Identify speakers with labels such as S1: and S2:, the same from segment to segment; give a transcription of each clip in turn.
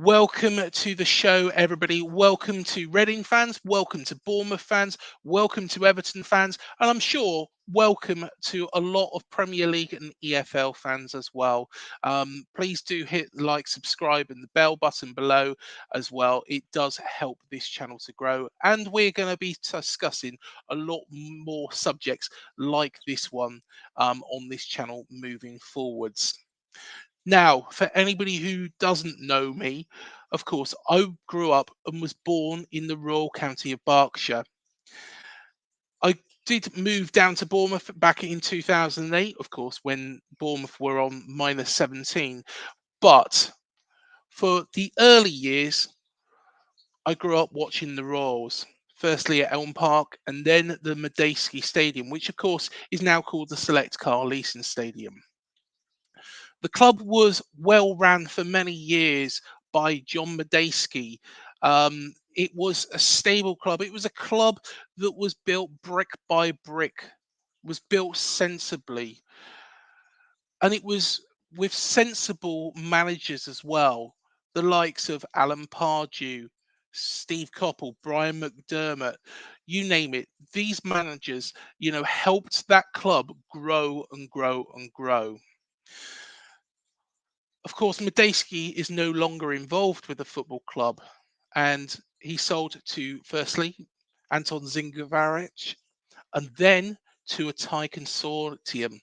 S1: Welcome to the show, everybody. Welcome to Reading fans. Welcome to Bournemouth fans. Welcome to Everton fans. And I'm sure welcome to a lot of Premier League and EFL fans as well. Please do hit like, subscribe, and the bell button below as well. It does help this channel to grow. And we're going to be discussing a lot more subjects like this one on this channel moving forwards. Now, for anybody who doesn't know me, of course, I grew up and was born in the Royal County of Berkshire. I did move down to Bournemouth back in 2008, of course, when Bournemouth were on -17. But for the early years, I grew up watching the Royals. Firstly at Elm Park and then at the Madejski Stadium, which of course is now called the Select Car Leasing Stadium. The club was well ran for many years by John Madejski. It was a stable club. It was a club that was built brick by brick, was built sensibly. And it was with sensible managers as well, the likes of Alan Pardew, Steve Coppell, Brian McDermott, you name it. These managers, helped that club grow and grow and grow. Of course, Madejski is no longer involved with the football club, and he sold to firstly Anton Zingarevich and then to a Thai consortium,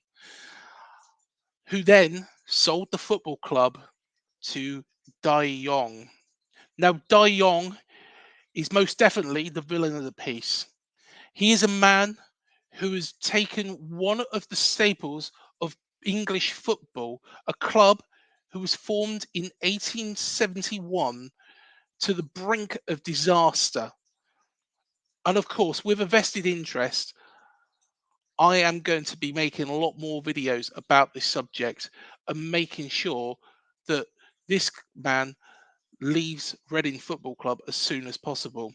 S1: who then sold the football club to Dai Yongge. Now, Dai Yongge is most definitely the villain of the piece. He is a man who has taken one of the staples of English football, a club who was formed in 1871, to the brink of disaster. And of course, with a vested interest, I am going to be making a lot more videos about this subject and making sure that this man leaves Reading Football Club as soon as possible.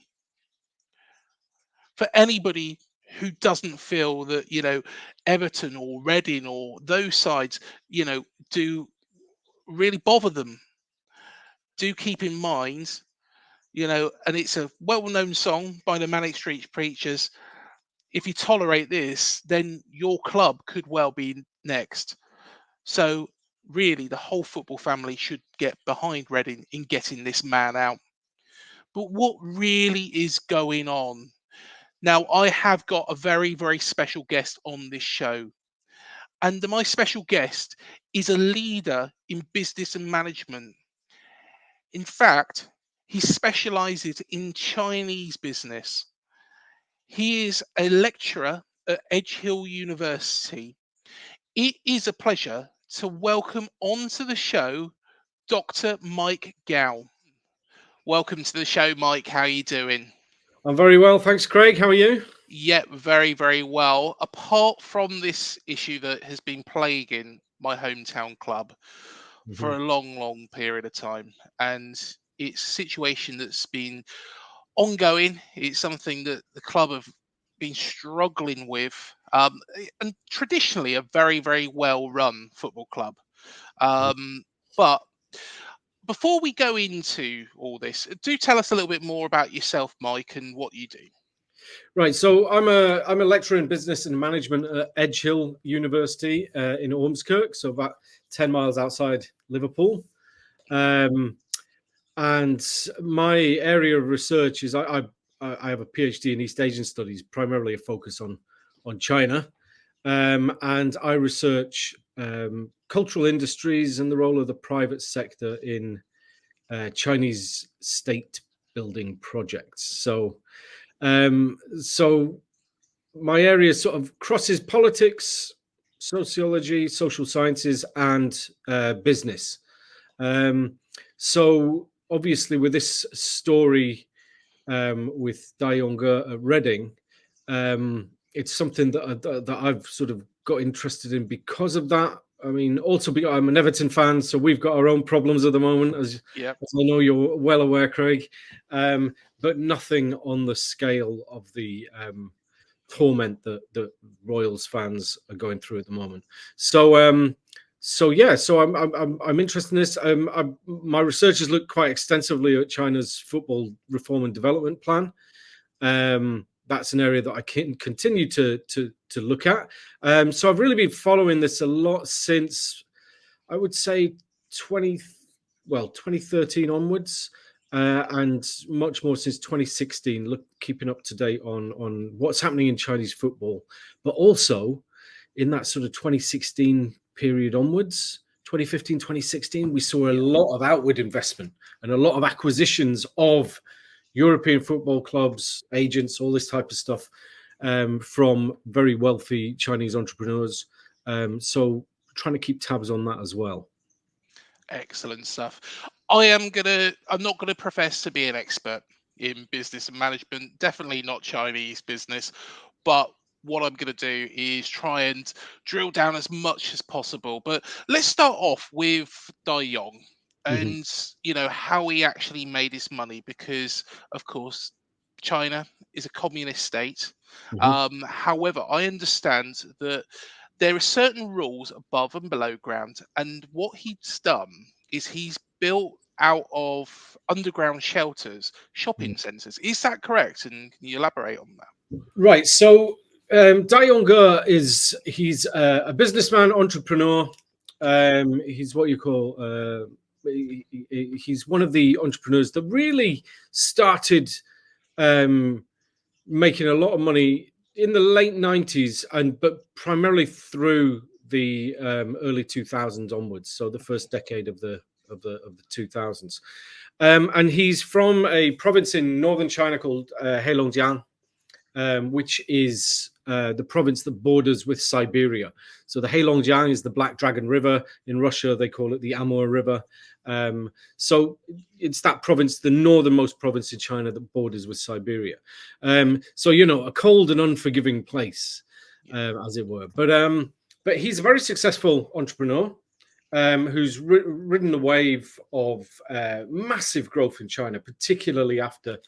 S1: For anybody who doesn't feel that, Everton or Reading or those sides, do really bother them, do keep in mind, and it's a well-known song by the Manic Street Preachers. If you tolerate this, then your club could well be next. So really, the whole football family should get behind Reading in getting this man out. But what really is going on? Now, I have got a very, very special guest on this show. And my special guest is a leader in business and management. In fact, he specializes in Chinese business. He is a lecturer at Edge Hill University. It is a pleasure to welcome onto the show Dr. Mike Gow. Welcome to the show, Mike. How are you doing?
S2: I'm very well, thanks, Craig. How are you?
S1: Yeah, very, very well. Apart from this issue that has been plaguing my hometown club for a long, long period of time, and it's a situation that's been ongoing. It's something that the club have been struggling with, and traditionally a very, very well run football club. But before we go into all this, do tell us a little bit more about yourself, Mike, and what you do.
S2: Right, so I'm a lecturer in business and management at Edge Hill University in Ormskirk, so about 10 miles outside Liverpool. And my area of research is I have a PhD in East Asian studies, primarily a focus on China, and I research cultural industries and the role of the private sector in Chinese state building projects. So my area sort of crosses politics, sociology, social sciences, and business. So obviously, with this story with Dai Yongge at Reading, it's something that I've sort of got interested in because of that. I mean, also because I'm an Everton fan, so we've got our own problems at the moment, as I know you're well aware, Craig. But nothing on the scale of the torment that Royals fans are going through at the moment. So So yeah, so I'm interested in this. My research has looked quite extensively at China's football reform and development plan. That's an area that I can continue to look at. So I've really been following this a lot since, I would say, 2013 onwards, and much more since 2016. Keeping up to date on what's happening in Chinese football, but also in that sort of 2016 period onwards. 2015, 2016, we saw a lot of outward investment and a lot of acquisitions of European football clubs, agents, all this type of stuff, from very wealthy Chinese entrepreneurs. So trying to keep tabs on that as well.
S1: Excellent stuff. I'm not gonna profess to be an expert in business and management, definitely not Chinese business, but what I'm going to do is try and drill down as much as possible. But let's start off with Dai Yong
S2: Mm-hmm.
S1: and how he actually made his money, because of course China is a communist state.
S2: Mm-hmm.
S1: However, I understand that there are certain rules above and below ground, and what he's done is he's built out of underground shelters shopping centres. Is that correct? And can you elaborate on that?
S2: Right. So Dai Yongge he's a businessman, entrepreneur. He's what you call he's one of the entrepreneurs that really started making a lot of money in the late 90s, but primarily through the early 2000s onwards. So the first decade of the 2000s. And he's from a province in northern China called Heilongjiang, which is the province that borders with Siberia. So the Heilongjiang is the Black Dragon River. In Russia, they call it the Amur River. So it's that province, the northernmost province in China that borders with Siberia. So, a cold and unforgiving place, as it were. But he's a very successful entrepreneur who's ridden the wave of massive growth in China, particularly after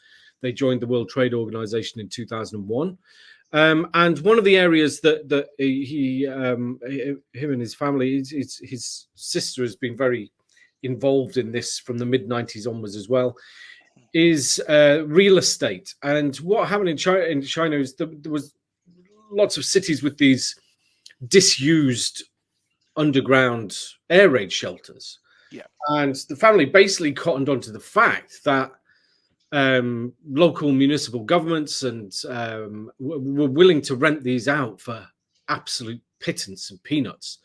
S2: they joined the World Trade Organization in 2001. And one of the areas that him and his family, his sister has been very involved in this from the mid-90s onwards as well, is real estate. And what happened in China is there was lots of cities with these disused underground air raid shelters.
S1: Yeah.
S2: And the family basically cottoned onto the fact that local municipal governments and were willing to rent these out for absolute pittance and peanuts.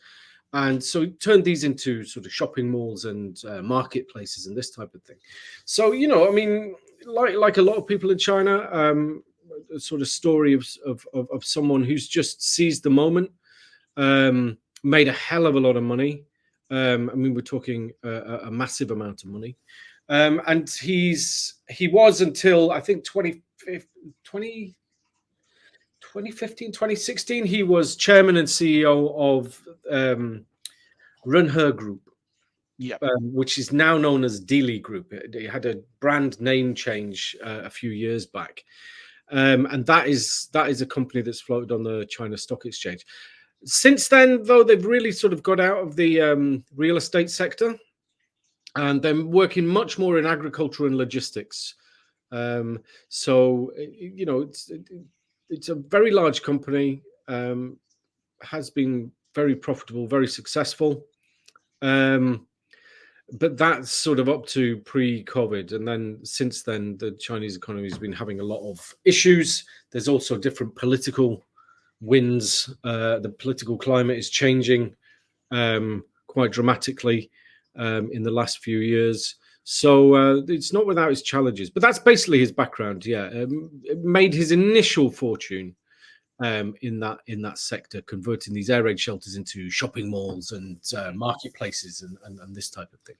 S2: And so it turned these into sort of shopping malls and marketplaces and this type of thing. So, I mean, like a lot of people in China, a sort of story of someone who's just seized the moment, made a hell of a lot of money. I mean, we're talking a massive amount of money. And he was until I think 2015, 2016, he was chairman and CEO of Runhe Group, which is now known as Dealy Group. It had a brand name change a few years back. And that is a company that's floated on the China Stock Exchange. Since then, though, they've really sort of got out of the real estate sector, and they're working much more in agriculture and logistics. So, it's a very large company, has been very profitable, very successful. But that's sort of up to pre-COVID. And then since then, the Chinese economy has been having a lot of issues. There's also different political winds. The political climate is changing quite dramatically in the last few years. So it's not without its challenges. But that's basically his background. Yeah, it made his initial fortune in that sector, converting these air raid shelters into shopping malls and marketplaces and this type of thing.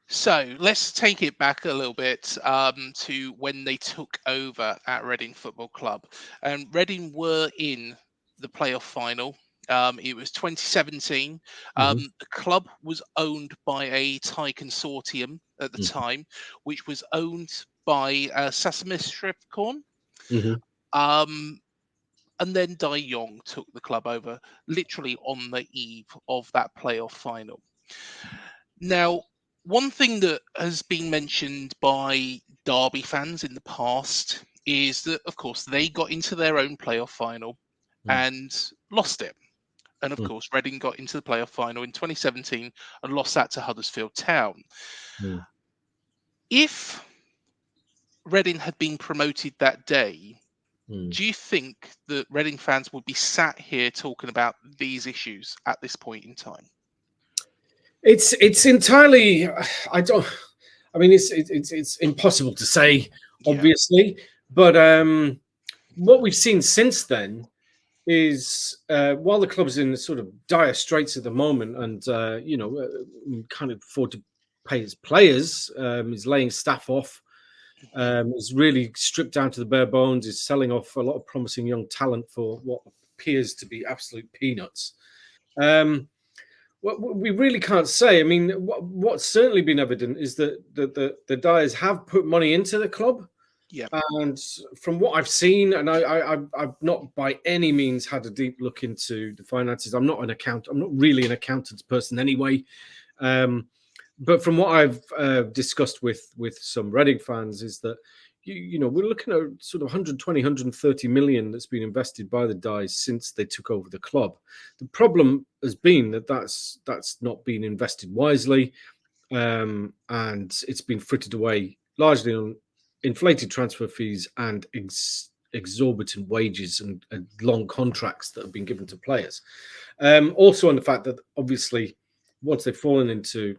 S1: So let's take it back a little bit to when they took over at Reading Football Club. And Reading were in the playoff final. It was 2017. The club was owned by a Thai consortium at the time, which was owned by Sassuolo. and then Dai Yongge took the club over literally on the eve of that playoff final. Now, one thing that has been mentioned by Derby fans in the past is that, of course, they got into their own playoff final and lost it. And of course, Reading got into the playoff final in 2017 and lost that to Huddersfield Town. If Reading had been promoted that day, do you think that Reading fans would be sat here talking about these issues at this point in time?
S2: It's entirely. I don't. I mean, it's impossible to say, obviously. But what we've seen since then is while the club's in sort of dire straits at the moment, and can't afford to pay his players, is laying staff off, is really stripped down to the bare bones, is selling off a lot of promising young talent for what appears to be absolute peanuts. What we really can't say. I mean, what's certainly been evident is that the Dyers have put money into the club.
S1: Yeah.
S2: And from what I've seen, and I've not by any means had a deep look into the finances. I'm not really an accountant's person anyway. But from what I've discussed with some Reading fans is that we're looking at sort of 120, 130 million that's been invested by the Dyes since they took over the club. The problem has been that that's not been invested wisely, and it's been frittered away largely on inflated transfer fees and exorbitant wages and long contracts that have been given to players. Also on the fact that obviously once they've fallen into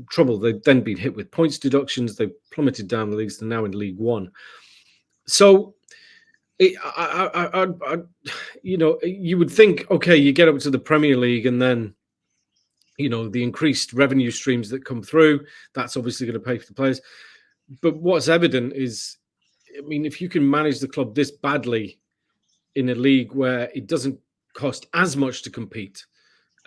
S2: trouble, they've then been hit with points deductions. They've plummeted down the leagues. They're now in League One. So, you would think, okay, you get up to the Premier League, and then the increased revenue streams that come through, that's obviously going to pay for the players. But what's evident is, I mean, if you can manage the club this badly in a league where it doesn't cost as much to compete,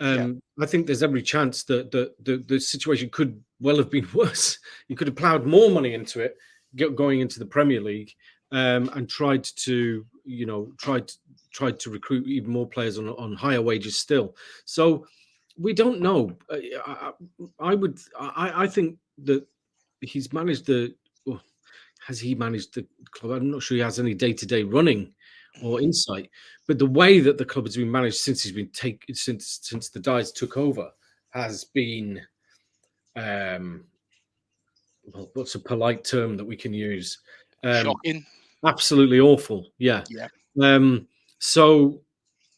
S2: I think there's every chance that the situation could well have been worse. You could have ploughed more money into it, going into the Premier League, and tried to recruit even more players on higher wages still. So we don't know. I think that he's managed has he managed the club? I'm not sure he has any day-to-day running or insight, but the way that the club has been managed since since the Dyes took over has been, what's a polite term that we can use?
S1: Shocking.
S2: Absolutely awful. Yeah. So,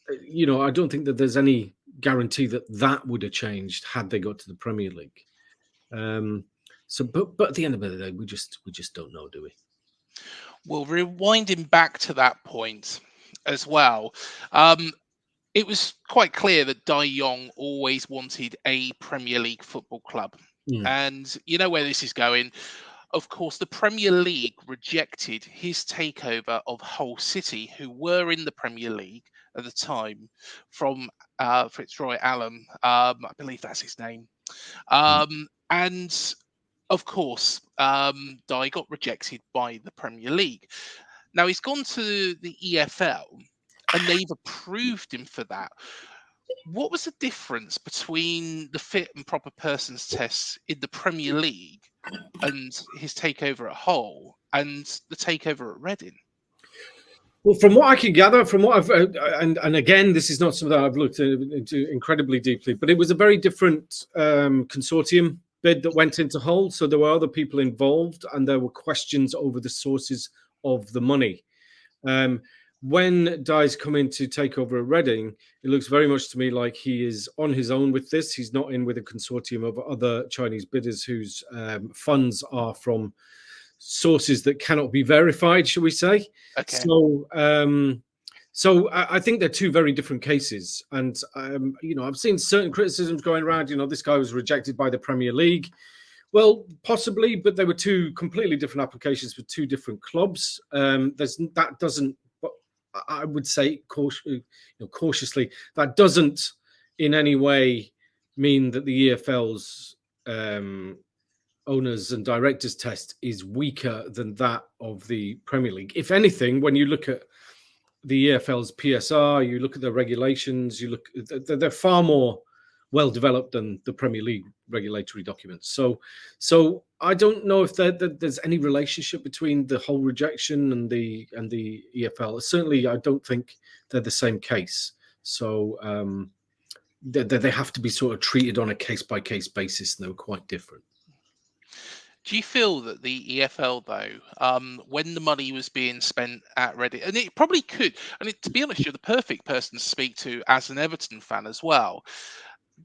S2: I don't think that there's any guarantee that would have changed had they got to the Premier League. But at the end of the day, we just don't know, do we?
S1: Well, rewinding back to that point as well, it was quite clear that Dai Yongge always wanted a Premier League football club. And you know where this is going. Of course, the Premier League rejected his takeover of Hull City, who were in the Premier League at the time, from Fitzroy Allen. I believe that's his name. And of course, Dai got rejected by the Premier League. Now he's gone to the EFL, and they've approved him for that. What was the difference between the fit and proper persons tests in the Premier League and his takeover at Hull and the takeover at Reading?
S2: Well, from what I can gather, from what I've and again, this is not something I've looked into incredibly deeply, but it was a very different consortium bid that went into Hull. So there were other people involved, and there were questions over the sources of the money. When Dai's come in to take over at Reading, it looks very much to me like he is on his own with this. He's not in with a consortium of other Chinese bidders whose funds are from sources that cannot be verified, shall we say.
S1: Okay.
S2: So I think they're two very different cases. And, I've seen certain criticisms going around, this guy was rejected by the Premier League. Well, possibly, but they were two completely different applications for two different clubs. That doesn't, I would say cautiously, that doesn't in any way mean that the EFL's owners and directors test is weaker than that of the Premier League. If anything, when you look at the EFL's PSR, you look at the regulations, you look, they're far more well developed than the Premier League regulatory documents. So I don't know if there's any relationship between the whole rejection and the EFL. Certainly, I don't think they're the same case. So they have to be sort of treated on a case by case basis, and they were quite different.
S1: Do you feel that the EFL, though, when the money was being spent at Reading, and it probably could, and to be honest, you're the perfect person to speak to as an Everton fan as well.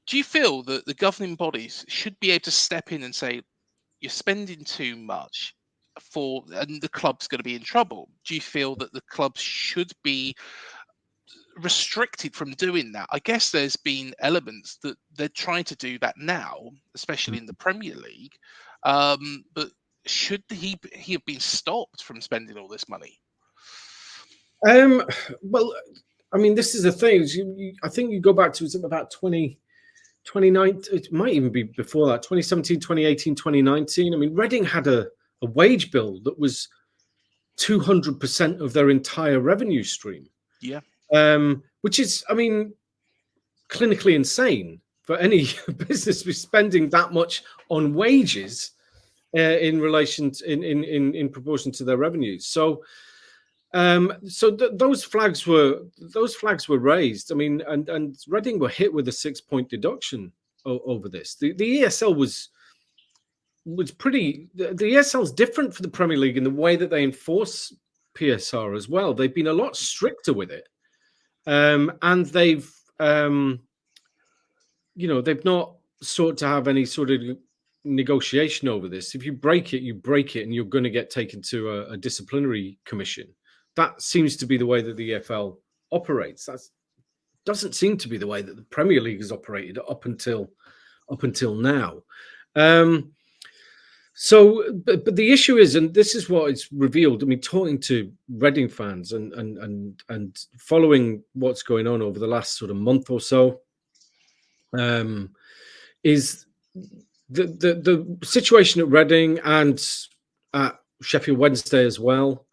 S1: Do you feel that the governing bodies should be able to step in and say, you're spending too much and the club's going to be in trouble? Do you feel that the clubs should be restricted from doing that? I guess there's been elements that they're trying to do that now, especially in the Premier League. But should he have been stopped from spending all this money?
S2: Well, I mean, this is the thing. I think you go back to about 2019, it might even be before that, 2017, 2018, 2019. I mean, Reading had a wage bill that was 200% of their entire revenue stream.
S1: Yeah.
S2: Which is, I mean, clinically insane for any business to be spending that much on wages in relation to, in proportion to their revenues. So those flags were raised. I mean, and Reading were hit with a 6-point deduction over this. The ESL was pretty. The ESL is different for the Premier League in the way that they enforce PSR as well. They've been a lot stricter with it, and they've they've not sought to have any sort of negotiation over this. If you break it, you break it, and you're going to get taken to a disciplinary commission. That seems to be the way that the EFL operates. That doesn't seem to be the way that the Premier League has operated up until now. But the issue is, and this is what it's revealed. I mean, talking to Reading fans and following what's going on over the last sort of month or so, is the situation at Reading and at Sheffield Wednesday as well.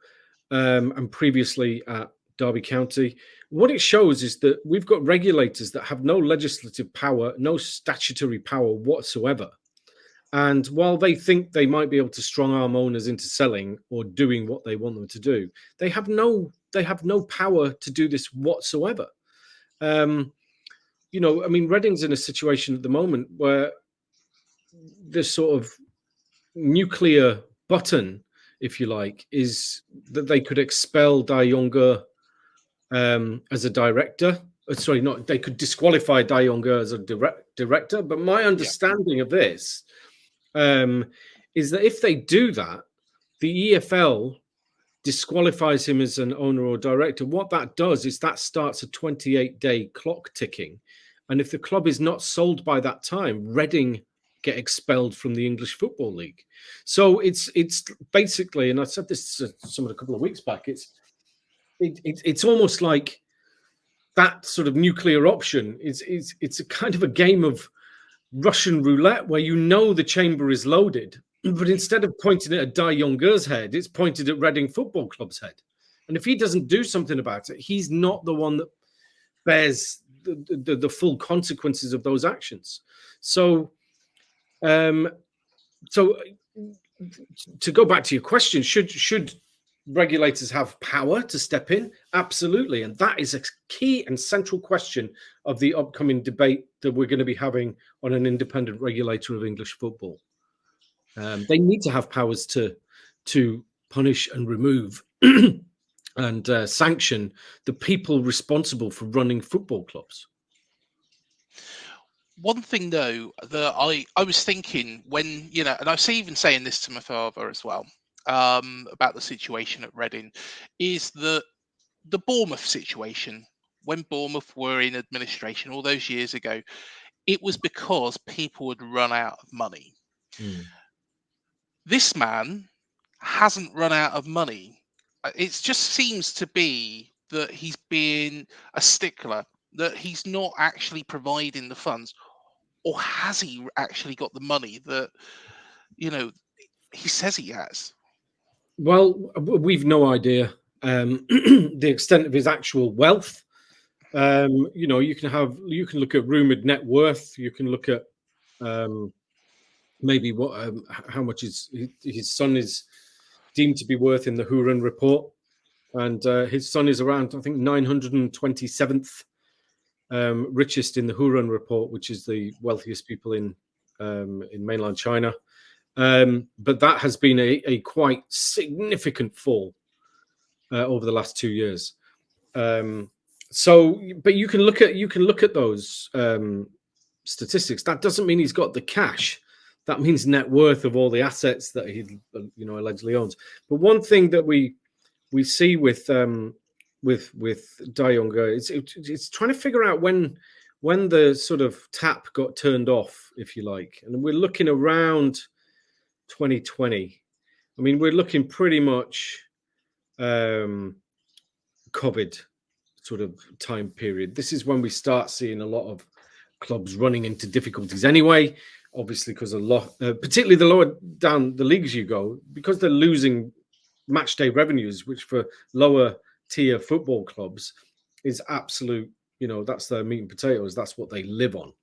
S2: And previously at Derby County, what it shows is that we've got regulators that have no legislative power, no statutory power whatsoever. And while they think they might be able to strong arm owners into selling or doing what they want them to do, they have no power to do this whatsoever. I mean, Reading's in a situation at the moment where this sort of nuclear button, if you like, is that they could expel Dai Yongge as a director. Sorry, they could disqualify Dai Yongge as a director. But my understanding of this is that if they do that, the EFL disqualifies him as an owner or director. What that does is that starts a 28-day clock ticking. And if the club is not sold by that time, Reading get expelled from the English Football League. So it's basically, and I said this to someone a couple of weeks back, it's almost like that sort of nuclear option. It's a kind of a game of Russian roulette where the chamber is loaded, but instead of pointing it at Dai Yongge's head, it's pointed at Reading Football Club's head. And if he doesn't do something about it, he's not the one that bears the full consequences of those actions. So to go back to your question, should regulators have power to step in? Absolutely. And that is a key and central question of the upcoming debate that we're going to be having on an independent regulator of English football. They need to have powers to punish and remove and sanction the people responsible for running football clubs.
S1: One thing, though, that I was thinking when, and I was even saying this to my father as well, about the situation at Reading, is that the Bournemouth situation, when Bournemouth were in administration all those years ago, it was because people had run out of money. This man hasn't run out of money. It just seems to be that he's being a stickler, that he's not actually providing the funds. Or has he actually got the money that, he says he has?
S2: Well, we've no idea. the extent of his actual wealth. You can look at rumored net worth. You can look at maybe how much his son is deemed to be worth in the Hurun report, and his son is around, I think, 927th richest in the Hurun report, which is the wealthiest people in mainland China. But that has been a quite significant fall over the last 2 years. But you can look at those statistics. That doesn't mean he's got the cash. That means net worth of all the assets that he, allegedly owns. But one thing that we see with Dai Yongge, it's trying to figure out when the sort of tap got turned off, if you like, and we're looking around 2020. I mean, we're looking pretty much COVID sort of time period. This is when we start seeing a lot of clubs running into difficulties anyway, obviously, because a lot, particularly the lower down the leagues you go, because they're losing match day revenues, which for lower tier football clubs is absolute, that's their meat and potatoes. That's what they live on,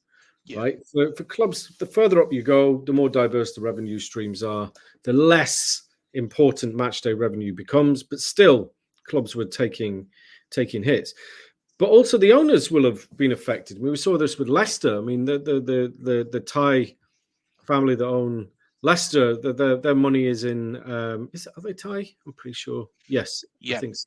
S2: right? For clubs, the further up you go, the more diverse the revenue streams are, the less important match day revenue becomes. But still, clubs were taking hits. But also the owners will have been affected. I mean, we saw this with Leicester. I mean, the Thai family that own Leicester, their money is in. Are they Thai? I'm pretty sure. Yes, I think so.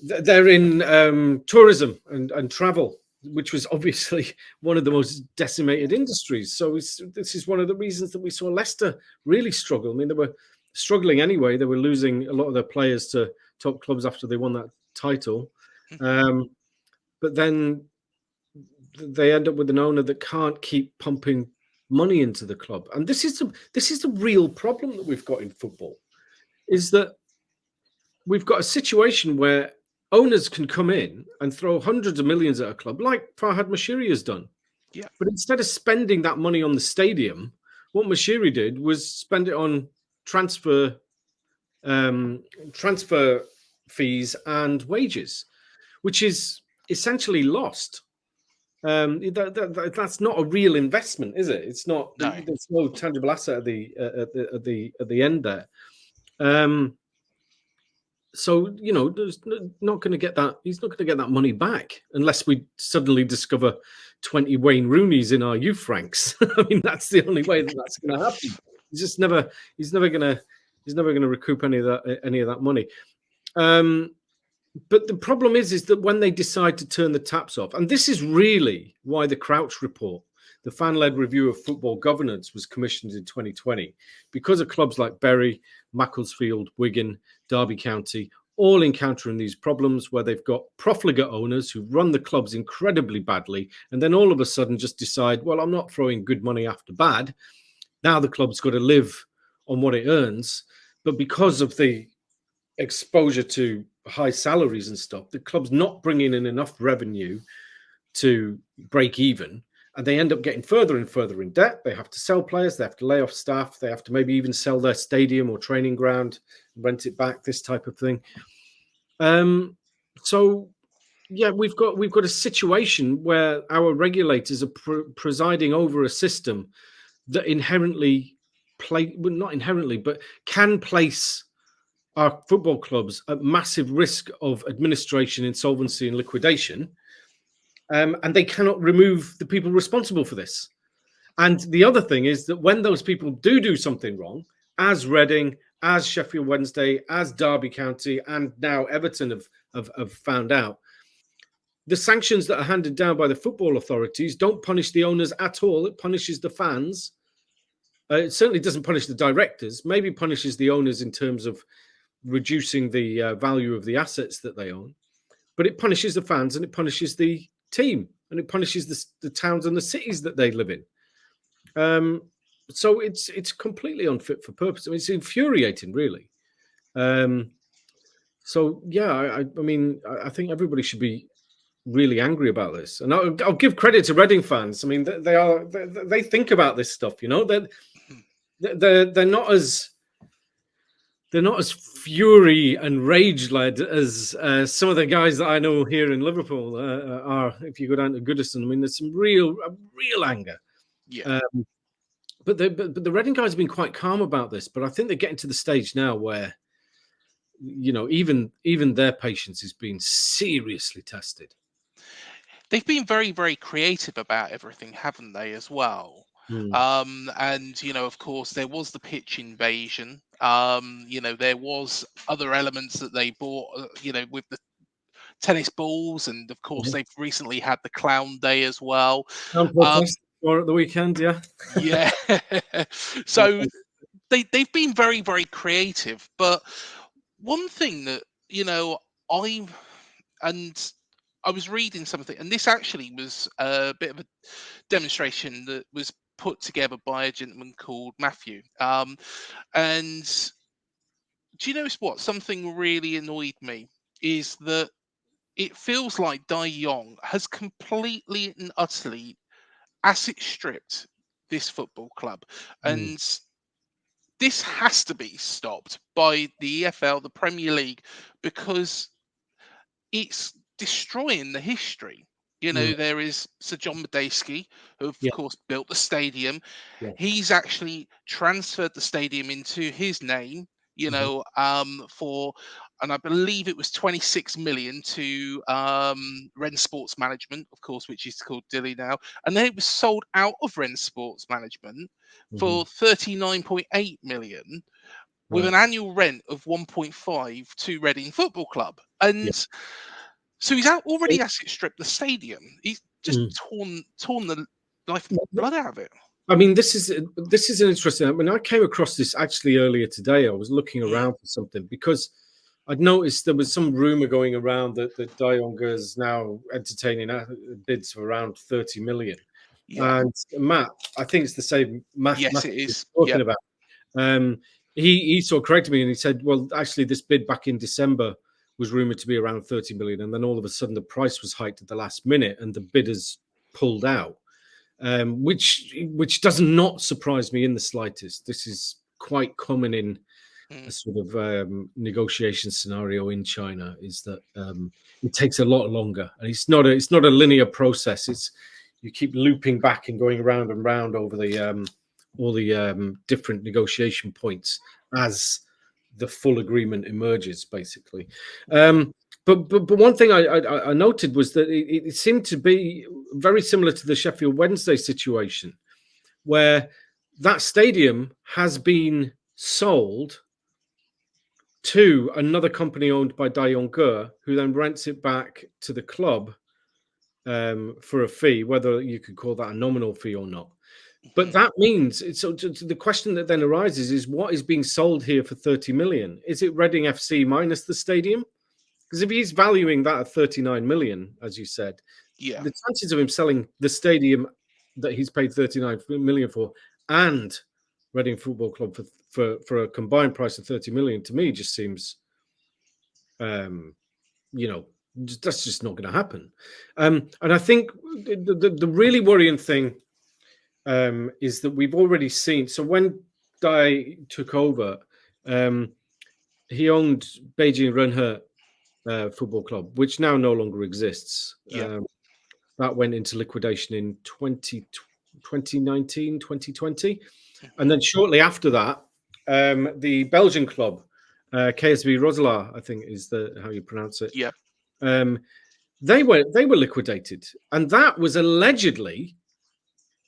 S2: They're in tourism and travel, which was obviously one of the most decimated industries. So this is one of the reasons that we saw Leicester really struggle. I mean, they were struggling anyway. They were losing a lot of their players to top clubs after they won that title. But then they end up with an owner that can't keep pumping money into the club. And this is the real problem that we've got in football, is that we've got a situation where owners can come in and throw hundreds of millions at a club, like Farhad Moshiri has done.
S1: Yeah.
S2: But instead of spending that money on the stadium, what Moshiri did was spend it on transfer fees and wages, which is essentially lost. That's not a real investment, is it? It's not.
S1: No.
S2: There's no tangible asset at the end there. So there's not going to get that. He's not going to get that money back unless we suddenly discover 20 Wayne Rooneys in our youth ranks. I mean, that's the only way that's going to happen. He's never going to recoup any of that money. But the problem is that when they decide to turn the taps off, and this is really why the Crouch report, the fan-led review of football governance, was commissioned in 2020, because of clubs like Bury, Macclesfield, Wigan, Derby County, all encountering these problems where they've got profligate owners who run the clubs incredibly badly, and then all of a sudden just decide, well, I'm not throwing good money after bad. Now the club's got to live on what it earns. But because of the exposure to high salaries and stuff, the club's not bringing in enough revenue to break even, and they end up getting further and further in debt. They have to sell players, they have to lay off staff, they have to maybe even sell their stadium or training ground, rent it back, this type of thing. So yeah, we've got a situation where our regulators are presiding over a system that not inherently, but can place our football clubs at massive risk of administration, insolvency, and liquidation. And they cannot remove the people responsible for this. And the other thing is that when those people do something wrong, as Reading, as Sheffield Wednesday, as Derby County, and now Everton have found out, the sanctions that are handed down by the football authorities don't punish the owners at all. It punishes the fans. It certainly doesn't punish the directors, maybe punishes the owners in terms of reducing the value of the assets that they own, but it punishes the fans and it punishes the team and it punishes the towns and the cities that they live in. So it's completely unfit for purpose. I mean, it's infuriating, really. So yeah, I mean, I think everybody should be really angry about this, and I'll give credit to Reading fans. I mean, they think about this stuff. They're not as fury and rage led as some of the guys that I know here in Liverpool are. If you go down to Goodison, I mean, there's some real anger.
S1: Yeah.
S2: But the Reading guys have been quite calm about this. But I think they're getting to the stage now where, even their patience is being seriously tested.
S1: They've been very, very creative about everything, haven't they, as well? And of course, there was the pitch invasion. There was other elements that they bought, with the tennis balls, and of course, they've recently had the clown day as well.
S2: Protest or at the weekend, yeah.
S1: Yeah. So they've been very, very creative. But one thing that I and I was reading something, and this actually was a bit of a demonstration that was put together by a gentleman called Matthew. And do you notice what? Something really annoyed me is that it feels like Dai Yongge has completely and utterly asset stripped this football club. And this has to be stopped by the EFL, the Premier League, because it's destroying the history. There is Sir John Madejski, who of course built the stadium.
S2: Yeah.
S1: He's actually transferred the stadium into his name, for, and I believe it was 26 million to Ren Sports Management, of course, which is called Dilly now. And then it was sold out of Ren Sports Management for 39.8 million with an annual rent of 1.5 to Reading Football Club. And so he's already asset stripped the stadium. He's just torn the life blood out of it.
S2: I mean, this is an interesting. When I came across this actually earlier today, I was looking around for something because I'd noticed there was some rumor going around that Dai Yongge is now entertaining bids for around 30 million.
S1: Yeah.
S2: And Matt, I think it's the same Matt.
S1: Yes,
S2: Matt
S1: it is.
S2: Talking about. He sort of corrected me and he said, "Well, actually, this bid back in December was rumored to be around 30 million, and then all of a sudden the price was hiked at the last minute, and the bidders pulled out." Which does not surprise me in the slightest. This is quite common in a sort of negotiation scenario in China. Is that it takes a lot longer, and it's not a linear process. It's you keep looping back and going round and round over the all the different negotiation points as the full agreement emerges, basically. But one thing I noted was that it seemed to be very similar to the Sheffield Wednesday situation, where that stadium has been sold to another company owned by Dai Yongge, who then rents it back to the club for a fee, whether you could call that a nominal fee or not. But that means so the question that then arises is what is being sold here for 30 million? Is it Reading FC minus the stadium? Because if he's valuing that at 39 million, as you said, the chances of him selling the stadium that he's paid 39 million for and Reading Football Club for a combined price of 30 million to me just seems, that's just not going to happen. And I think the really worrying thing is that we've already seen. So when Dai took over, he owned Beijing Renhe Football Club, which now no longer exists. That went into liquidation in 2019, 2020. And then shortly after that, the Belgian club, KSV Roeselare, I think is how you pronounce it.
S1: Yeah.
S2: They were liquidated. And that was allegedly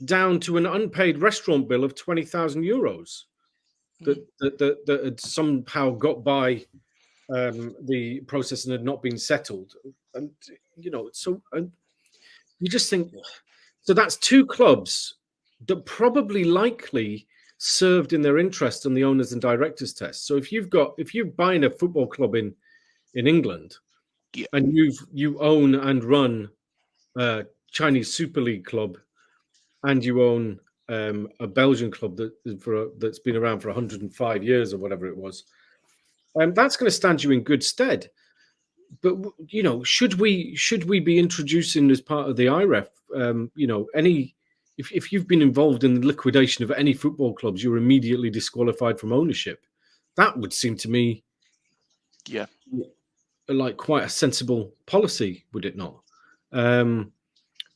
S2: down to an unpaid restaurant bill of 20,000 euros that had somehow got by the process and had not been settled. And so you just think, so that's two clubs that probably likely served in their interest on the owners and directors test. So if you're buying a football club in England, and you own and run a Chinese Super League club, and you own a Belgian club that's been around for 105 years or whatever it was, that's going to stand you in good stead. But should we be introducing as part of the IREF, if you've been involved in the liquidation of any football clubs, you're immediately disqualified from ownership. that would seem to me
S1: Yeah.
S2: like quite a sensible policy, would it not?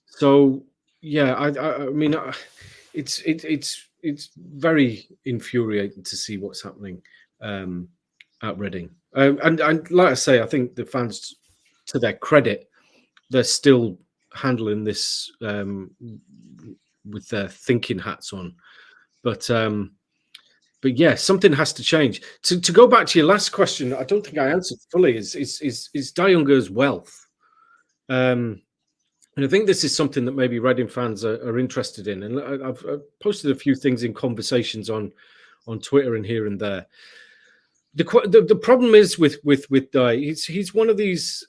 S2: So yeah, I mean, it's very infuriating to see what's happening at Reading, and like I say, I think the fans, to their credit, they're still handling this with their thinking hats on, but yeah, something has to change. To go back to your last question, I don't think I answered fully. Is Dai Yongge's wealth? And I think this is something that maybe Reading fans are interested in. And I've posted a few things in conversations on Twitter and here and there. The problem is with Dai. He's one of these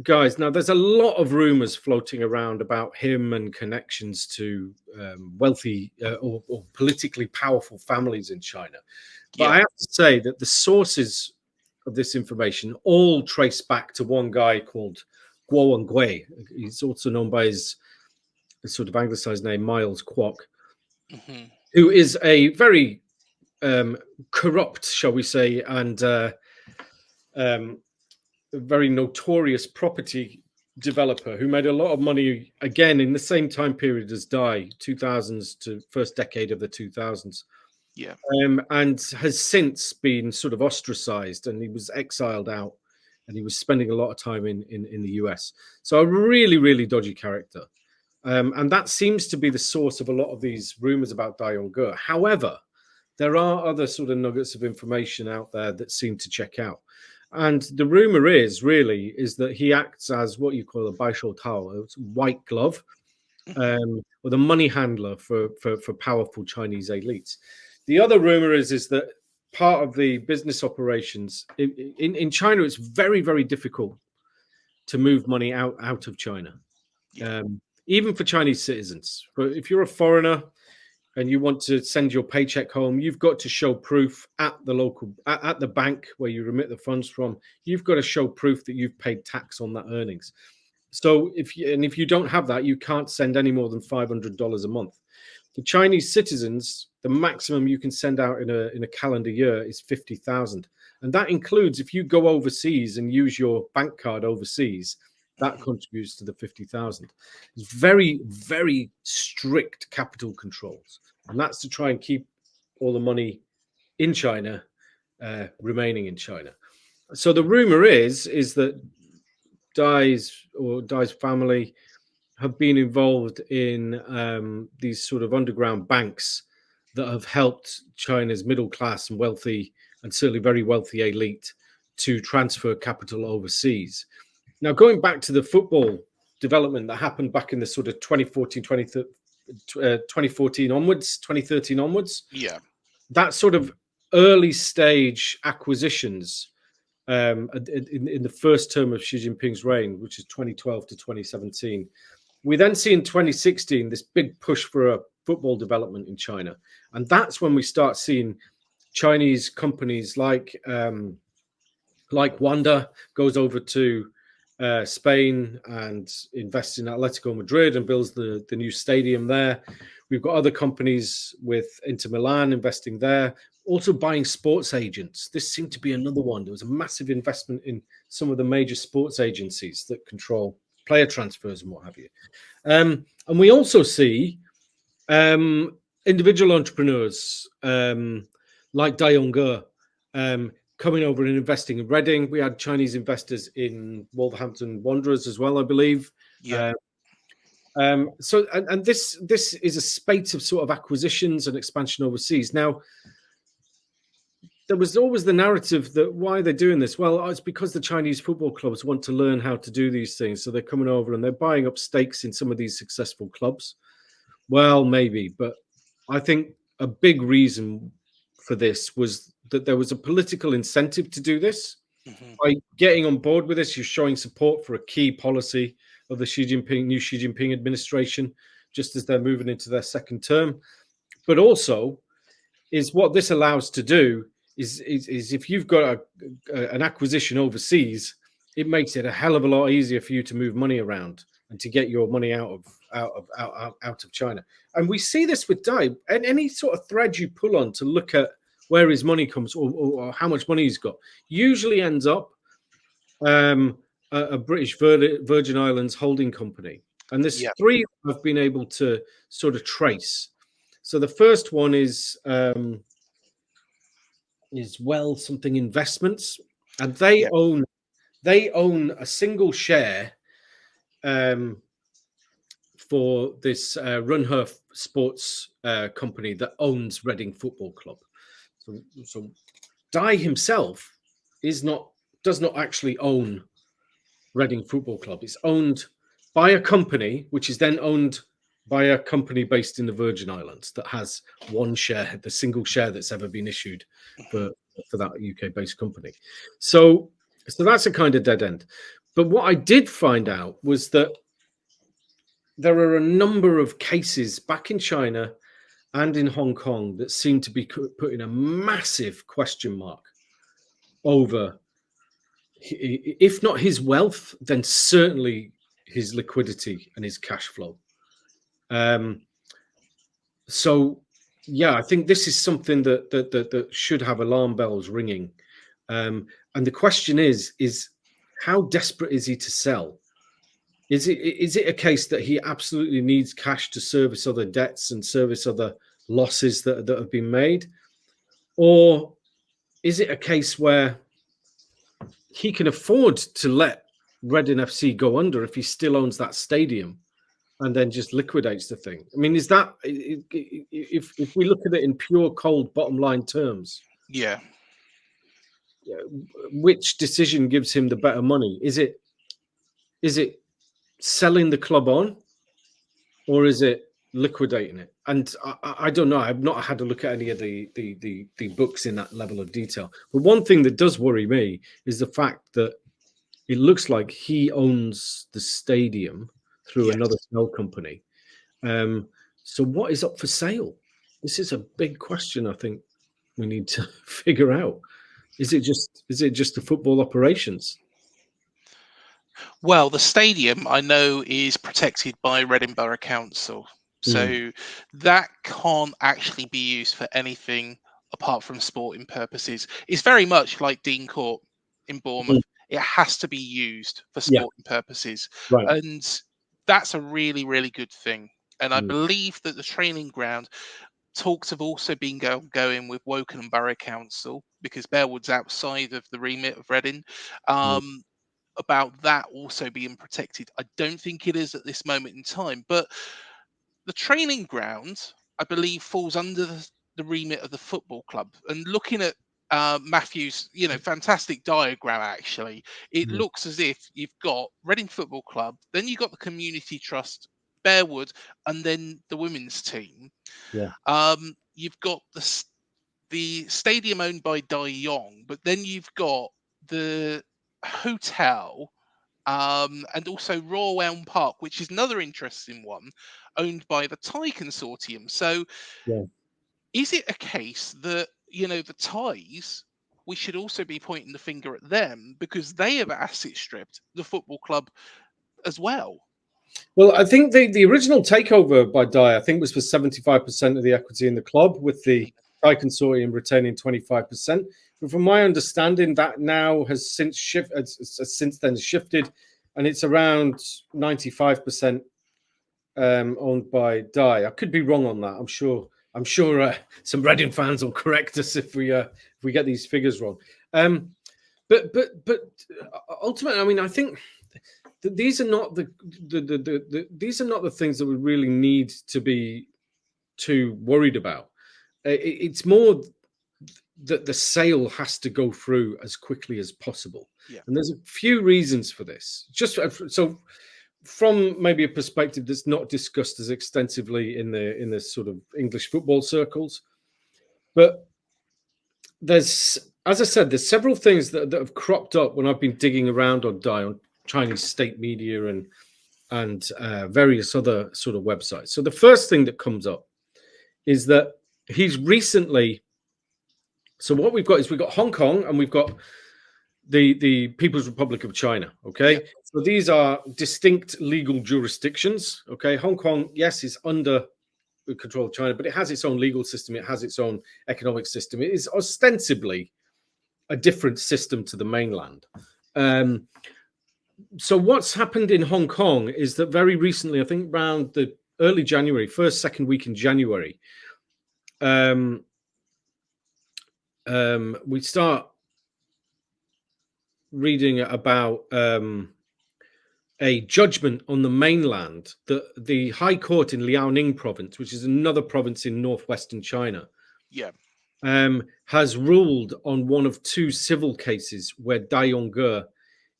S2: guys. Now, there's a lot of rumors floating around about him and connections to wealthy or politically powerful families in China. But I have to say that the sources of this information all trace back to one guy called Guo Wengui. He's also known by his sort of anglicized name, Miles Kwok, who is a very corrupt, shall we say, and very notorious property developer who made a lot of money, again, in the same time period as Dai, 2000s to first decade of the 2000s.
S1: Yeah.
S2: And has since been sort of ostracized, and he was exiled out, and he was spending a lot of time in the US. So a really, really dodgy character. And that seems to be the source of a lot of these rumors about Dai Yongge. However, there are other sort of nuggets of information out there that seem to check out. And the rumor is that he acts as what you call a baishou tao, a white glove, or the money handler for powerful Chinese elites. The other rumor is that part of the business operations in China, it's very, very difficult to move money out of China, even for Chinese citizens. But if you're a foreigner and you want to send your paycheck home, you've got to show proof at the bank where you remit the funds from. You've got to show proof that you've paid tax on that earnings. So if you don't have that, you can't send any more than $500 a month. For Chinese citizens, the maximum you can send out in a calendar year is 50,000, and that includes if you go overseas and use your bank card overseas. That contributes to the 50,000. It's very, very strict capital controls, and that's to try and keep all the money in China remaining in China. So the rumor is that Dai's family have been involved in these sort of underground banks that have helped China's middle class and wealthy, and certainly very wealthy elite, to transfer capital overseas. Now, going back to the football development that happened back in the sort of 2014 onwards, 2013 onwards, that sort of early stage acquisitions in the first term of Xi Jinping's reign, which is 2012 to 2017. We then see in 2016 this big push for a football development in China. And that's when we start seeing Chinese companies like Wanda goes over to Spain and invests in Atletico Madrid and builds the new stadium there. We've got other companies with Inter Milan investing there, also buying sports agents. This seemed to be another one. There was a massive investment in some of the major sports agencies that control player transfers and what have you. And we also see individual entrepreneurs like Dai Yongge coming over and investing in Reading. We had Chinese investors in Wolverhampton Wanderers as well, I believe. So this is a spate of sort of acquisitions and expansion overseas. Now, there was always the narrative that why they're doing this. Well, it's because the Chinese football clubs want to learn how to do these things. So they're coming over and they're buying up stakes in some of these successful clubs. Well, maybe, but I think a big reason for this was that there was a political incentive to do this. By getting on board with this, you're showing support for a key policy of the new Xi Jinping administration, just as they're moving into their second term. But also, is what this allows to do is if you've got an acquisition overseas, it makes it a hell of a lot easier for you to move money around and to get your money out of China. And we see this with Dai. And any sort of thread you pull on to look at where his money comes or how much money he's got, usually ends up a British Virgin Islands holding company. And there's three I've been able to sort of trace. So the first one is Well Something Investments, and they own a single share for this Runher Sports company that owns Reading Football Club. So Dai himself does not actually own Reading Football Club. It's owned by a company, which is then owned by a company based in the Virgin Islands that has one share, the single share that's ever been issued for that UK-based company. So that's a kind of dead end. But what I did find out was that there are a number of cases back in China and in Hong Kong that seem to be putting a massive question mark over, if not his wealth, then certainly his liquidity and his cash flow. So, yeah, I think this is something that should have alarm bells ringing. And the question is how desperate is he to sell? Is it a case that he absolutely needs cash to service other debts and service other losses that have been made? Or is it a case where he can afford to let Reading FC go under if he still owns that stadium and then just liquidates the thing? I mean, is that, if we look at it in pure cold bottom line terms, which decision gives him the better money? Is it selling the club on, or is it liquidating it? And I don't know. I've not had a look at any of the books in that level of detail. But one thing that does worry me is the fact that it looks like he owns the stadium through another sale company. So what is up for sale? This is a big question I think we need to figure out. Is it just the football operations?
S1: Well, the stadium I know is protected by Reading Borough Council, so that can't actually be used for anything apart from sporting purposes. It's very much like Dean Court in Bournemouth. It has to be used for sporting purposes,
S2: Right.
S1: and that's a really, really good thing. And I believe that the training ground talks have also been going with Woking Borough Council, because Bearwood's outside of the remit of Reading. About that also being protected. I don't think it is at this moment in time, but the training ground, I believe, falls under the remit of the football club. And looking at Matthew's, fantastic diagram, actually, it looks as if you've got Reading Football Club, then you've got the Community Trust, Bearwood, and then the women's team. You've got the stadium owned by Dai Yongge, but then you've got the hotel, and also Royal Elm Park, which is another interesting one, owned by the Thai consortium. So is it a case that, the Thais, we should also be pointing the finger at them because they have asset stripped the football club as well?
S2: Well, I think the original takeover by Dai, I think, was for 75% of the equity in the club, with the Thai consortium retaining 25%. But from my understanding, that now has since then shifted, and it's around 95% owned by Dai. I could be wrong on that. I'm sure some Reading fans will correct us if we get these figures wrong. But ultimately, I mean, I think these are not these are not the things that we really need to be too worried about. It's more that the sale has to go through as quickly as possible, and there's a few reasons for this. Just so, from maybe a perspective that's not discussed as extensively in the sort of English football circles, but there's, as I said, there's several things that have cropped up when I've been digging around on Dai, on Chinese state media and various other sort of websites. So the first thing that comes up is that he's recently. So what we've got is we've got Hong Kong and we've got the People's Republic of China. Okay, so these are distinct legal jurisdictions. Okay, Hong Kong, yes, is under control of China, but it has its own legal system. It has its own economic system. It is ostensibly a different system to the mainland. So what's happened in Hong Kong is that very recently, I think around the early January, second week in January, we start reading about a judgment on the mainland that the High Court in Liaoning province, which is another province in northwestern China, has ruled on one of two civil cases where Dai Yongge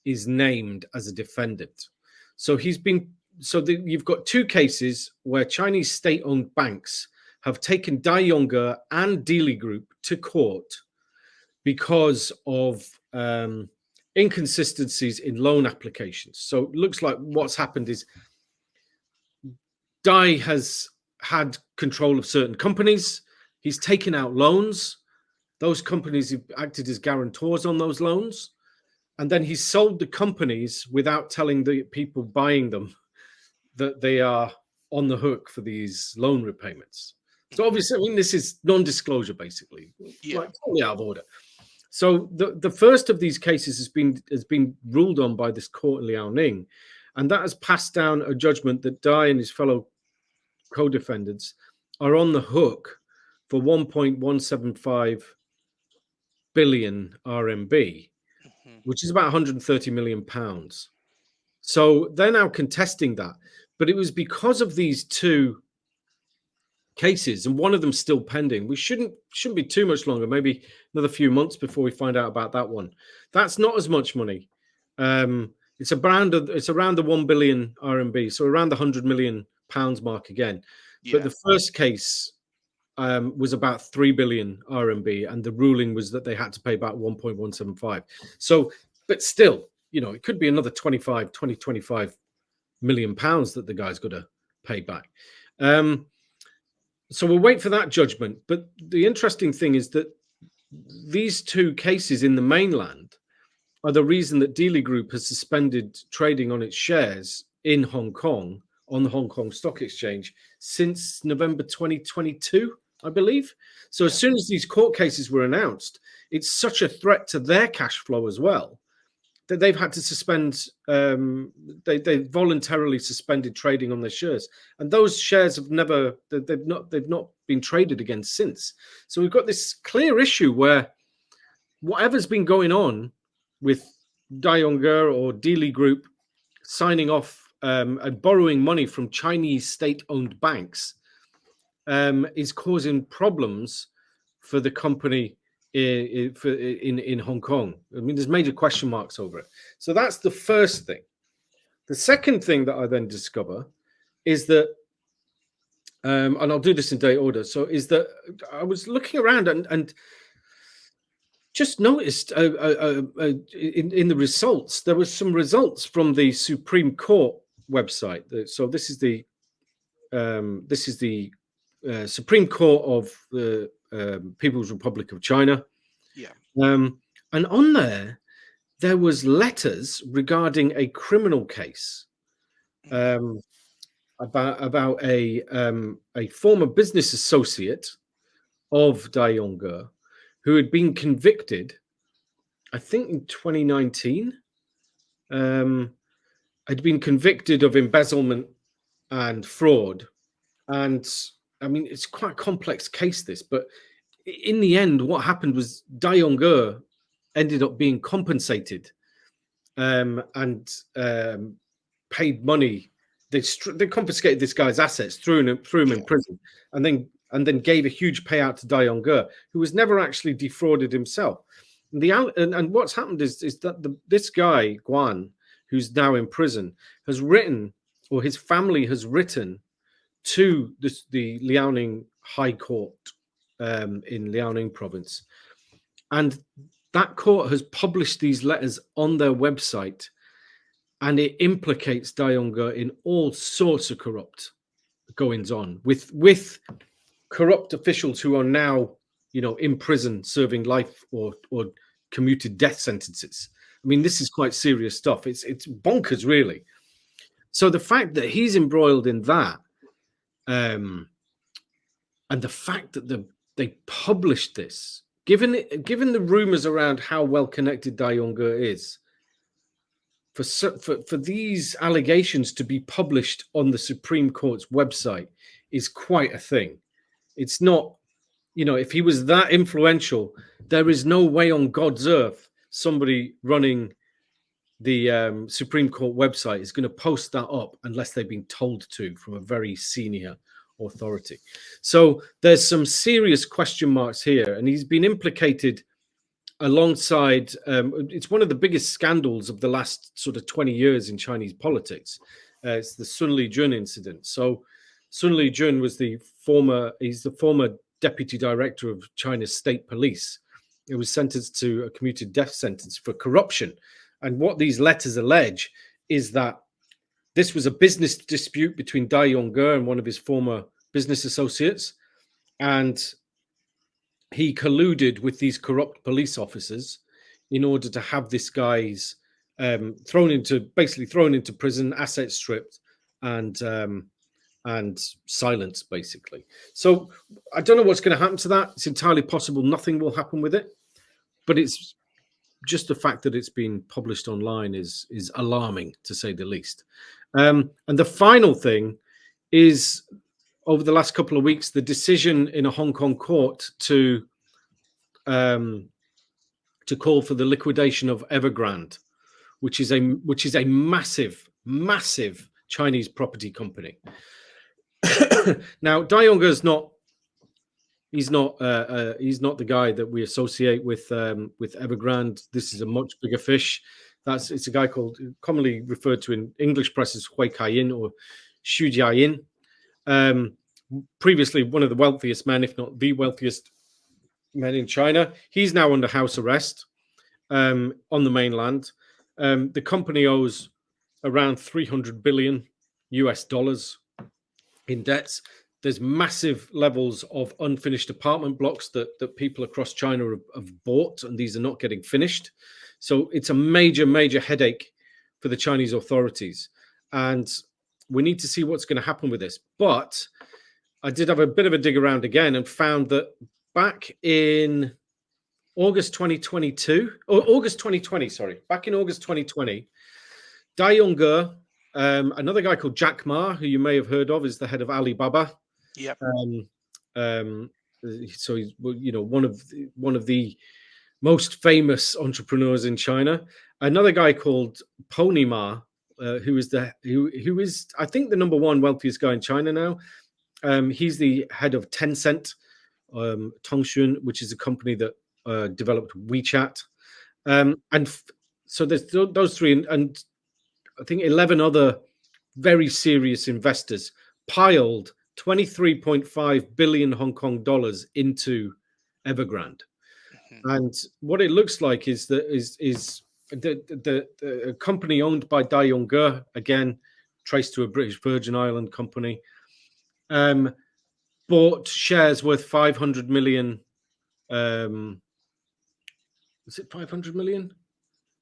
S2: is named as a defendant. So you've got two cases where Chinese state-owned banks have taken Dai Yongge and Dealey Group to court because of inconsistencies in loan applications. So it looks like what's happened is Dai has had control of certain companies. He's taken out loans. Those companies have acted as guarantors on those loans. And then he sold the companies without telling the people buying them that they are on the hook for these loan repayments. So obviously, I mean, this is non-disclosure, basically, like totally out of order. So the first of these cases has been ruled on by this court in Liaoning, and that has passed down a judgment that Dai and his fellow co-defendants are on the hook for 1.175 billion RMB, which is about 130 million pounds. So they're now contesting that, but it was because of these two cases, and one of them's still pending. We shouldn't be too much longer, maybe another few months before we find out about that one. That's not as much money. It's around the 1 billion RMB, so around the 100 million pounds mark again. But the first case was about 3 billion RMB, and the ruling was that they had to pay about 1.175. So, but still, it could be another 25 million pounds that the guy's got to pay back. So we'll wait for that judgment. But the interesting thing is that these two cases in the mainland are the reason that Dealey Group has suspended trading on its shares in Hong Kong on the Hong Kong Stock Exchange since November 2022, I believe. So as soon as these court cases were announced, it's such a threat to their cash flow as well that they've had to suspend. They voluntarily suspended trading on their shares, and those shares have they've not been traded again since. So we've got this clear issue where whatever's been going on with Dai Yongge or Dealey Group signing off and borrowing money from Chinese state-owned banks is causing problems for the company in Hong Kong. I mean, there's major question marks over it. So that's the first thing. The second thing that I then discover is that, and I'll do this in date order, so is that I was looking around and just noticed in the results, there was some results from the Supreme Court website. So this is the Supreme Court of the People's Republic of China. And on there was letters regarding a criminal case about a former business associate of Dai Yongge who had been convicted, I think in 2019, had been convicted of embezzlement and fraud. And I mean, it's quite a complex case, this, but in the end, what happened was Dai Yongge ended up being compensated and paid money. They confiscated this guy's assets, threw him in prison, and then gave a huge payout to Dai Yongge, who was never actually defrauded himself. And what's happened is that this guy, Guan, who's now in prison, has written, or his family has written, to the Liaoning High Court in Liaoning province. And that court has published these letters on their website, and it implicates Dai Yongge in all sorts of corrupt goings on with corrupt officials who are now, in prison serving life or commuted death sentences. I mean, this is quite serious stuff. It's bonkers, really. So the fact that he's embroiled in that And the fact that they published this, given the rumors around how well connected Dai Yongge is, for these allegations to be published on the Supreme Court's website is quite a thing. It's not, if he was that influential, there is no way on God's earth somebody running the Supreme Court website is going to post that up unless they've been told to from a very senior authority. So there's some serious question marks here, and he's been implicated alongside, it's one of the biggest scandals of the last sort of 20 years in Chinese politics. It's the Sun Lijun incident. So Sun Lijun was he's the former deputy director of China's state police. He was sentenced to a commuted death sentence for corruption. And what these letters allege is that this was a business dispute between Dai Yongge and one of his former business associates. And he colluded with these corrupt police officers in order to have this guy's thrown into prison, assets stripped, and silenced, basically. So I don't know what's going to happen to that. It's entirely possible nothing will happen with it, but it's just the fact that it's been published online is alarming, to say the least. And the final thing is, over the last couple of weeks, the decision in a Hong Kong court to call for the liquidation of Evergrande, which is a massive Chinese property company. Now, Dai Yongge is not. He's not the guy that we associate with Evergrande. This is a much bigger fish. It's a guy commonly referred to in English press as Hui Kai-yin or Xu Jiayin. Previously one of the wealthiest men, if not the wealthiest men in China. He's now under house arrest on the mainland. The company owes around $300 billion in debts. There's massive levels of unfinished apartment blocks that people across China have bought, and these are not getting finished. So it's a major headache for the Chinese authorities. And we need to see what's going to happen with this. But I did have a bit of a dig around again and found that back in August 2020, Dai Yongge, another guy called Jack Ma, who you may have heard of, is the head of Alibaba.
S1: Yep.
S2: So he's one of the most famous entrepreneurs in China. Another guy called Pony Ma, who is I think the number one wealthiest guy in China now. He's the head of Tencent, Tongxun, which is a company that developed WeChat. So there's those three, and I think 11 other very serious investors piled 23.5 billion Hong Kong dollars into Evergrande. Mm-hmm. And what it looks like is that the company owned by Dai Yongge, again traced to a British Virgin Island company, bought shares worth 500 million. Is it 500 million?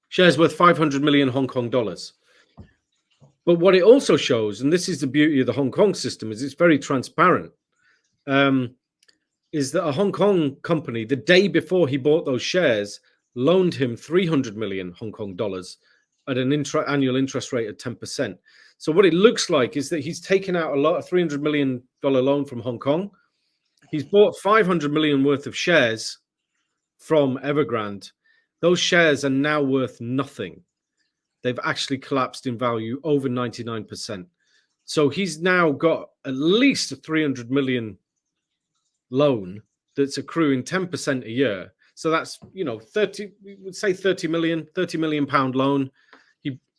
S2: Shares worth 500 million Hong Kong dollars. But what it also shows, and this is the beauty of the Hong Kong system, is it's very transparent, is that a Hong Kong company, the day before he bought those shares, loaned him 300 million Hong Kong dollars at an annual interest rate of 10%. So what it looks like is that he's taken out a $300 million loan from Hong Kong. He's bought 500 million worth of shares from Evergrande. Those shares are now worth nothing. They've actually collapsed in value over 99%. So he's now got at least a 300 million loan that's accruing 10% a year. So that's, 30 million pound loan.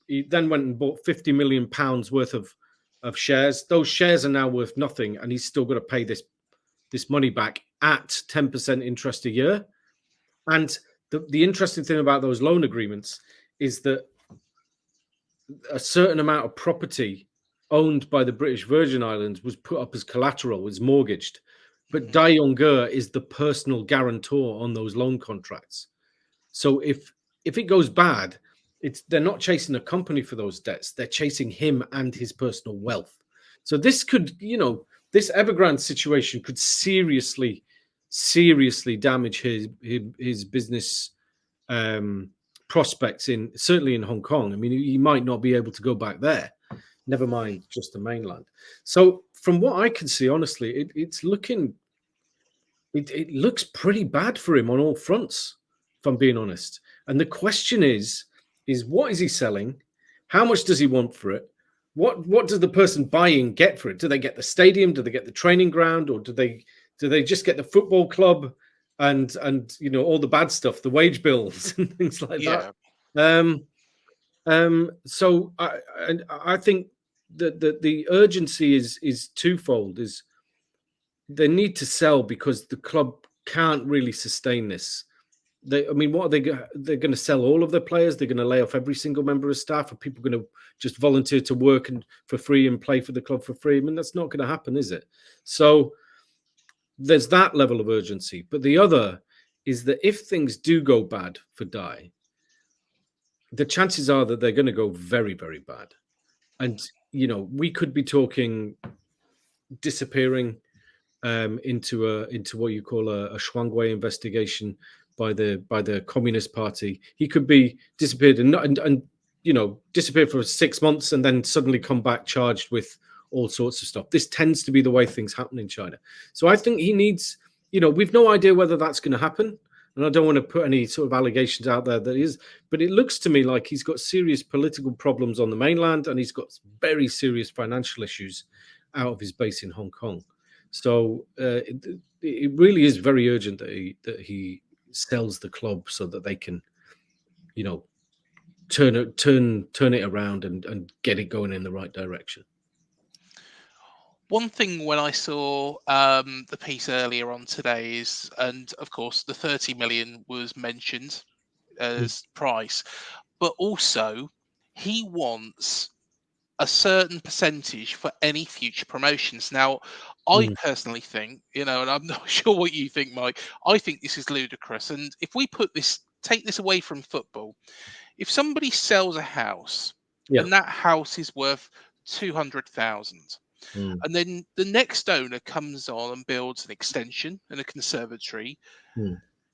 S2: He then went and bought 50 million pounds worth of shares. Those shares are now worth nothing, and he's still got to pay this money back at 10% interest a year. And the interesting thing about those loan agreements is that a certain amount of property owned by the British Virgin Islands was put up as collateral, was mortgaged. But Dai Yongge is the personal guarantor on those loan contracts. So if it goes bad, they're not chasing a company for those debts. They're chasing him and his personal wealth. So this could this Evergrande situation could seriously damage his business prospects certainly in Hong Kong. I mean, he might not be able to go back there, never mind just the mainland. So from what I can see, honestly, it looks pretty bad for him on all fronts, if I'm being honest. And the question is what is he selling? How much does he want for it? What does the person buying get for it? Do they get the stadium? Do they get the training ground? Or do they just get the football club and all the bad stuff, the wage bills and things like that? So I think that the urgency is twofold. Is they need to sell because the club can't really sustain this. What are they? They're going to sell all of their players. They're going to lay off every single member of staff. Are people going to just volunteer to work for free and play for the club for free? I mean, that's not going to happen, is it? So there's that level of urgency. But the other is that if things do go bad for Dai, the chances are that they're going to go very, very bad. And, we could be talking disappearing into what you call a Shuangwei investigation by the Communist Party. He could be disappeared and disappeared for 6 months and then suddenly come back charged with all sorts of stuff. This tends to be the way things happen in China. So I think he needs, we've no idea whether that's going to happen. And I don't want to put any sort of allegations out there that is, but it looks to me like he's got serious political problems on the mainland and he's got very serious financial issues out of his base in Hong Kong. So it really is very urgent that he sells the club so that they can, turn it around and get it going in the right direction.
S1: One thing when I saw the piece earlier on today is, and of course the 30 million was mentioned as price, but also he wants a certain percentage for any future promotions. Now, I personally think, and I'm not sure what you think, Mike, I think this is ludicrous. And if we take this away from football, if somebody sells a house and that house is worth 200,000, and then the next owner comes on and builds an extension and a conservatory,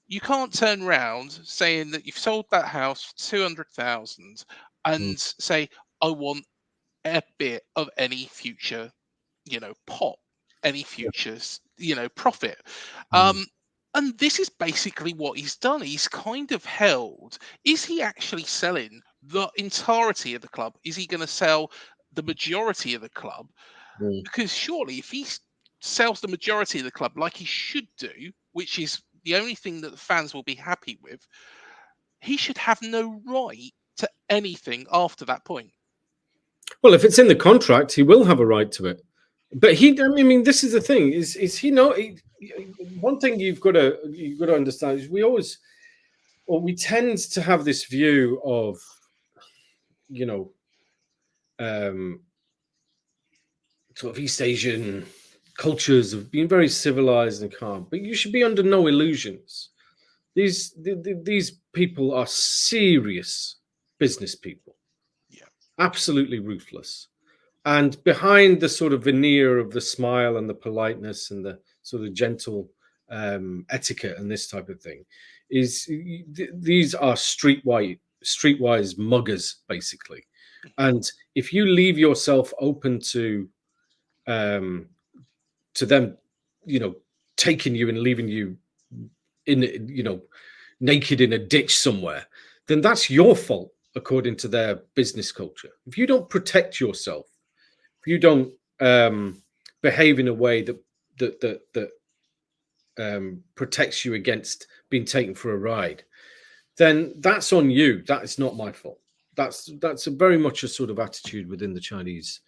S1: you can't turn around saying that you've sold that house for 200,000 and say, I want a bit of any future, pot, any futures, profit. And this is basically what he's done. He's kind of held. Is he actually selling the entirety of the club? Is he going to sell the majority of the club? Because surely if he sells the majority of the club like he should do, which is the only thing that the fans will be happy with, he should have no right to anything after that point.
S2: Well, if it's in the contract, he will have a right to it. But this is the thing: is he not? One thing you've got to understand is we tend to have this view of, sort of East Asian cultures of being very civilized and calm. But you should be under no illusions. These people are serious business people. Absolutely ruthless. And behind the sort of veneer of the smile and the politeness and the sort of gentle etiquette and this type of thing these are streetwise muggers, basically. And if you leave yourself open to them, taking you and leaving you in, naked in a ditch somewhere, then that's your fault. According to their business culture, if you don't protect yourself, if you don't behave in a way that protects you against being taken for a ride, then that's on you. That is not my fault. That's very much a sort of attitude within the Chinese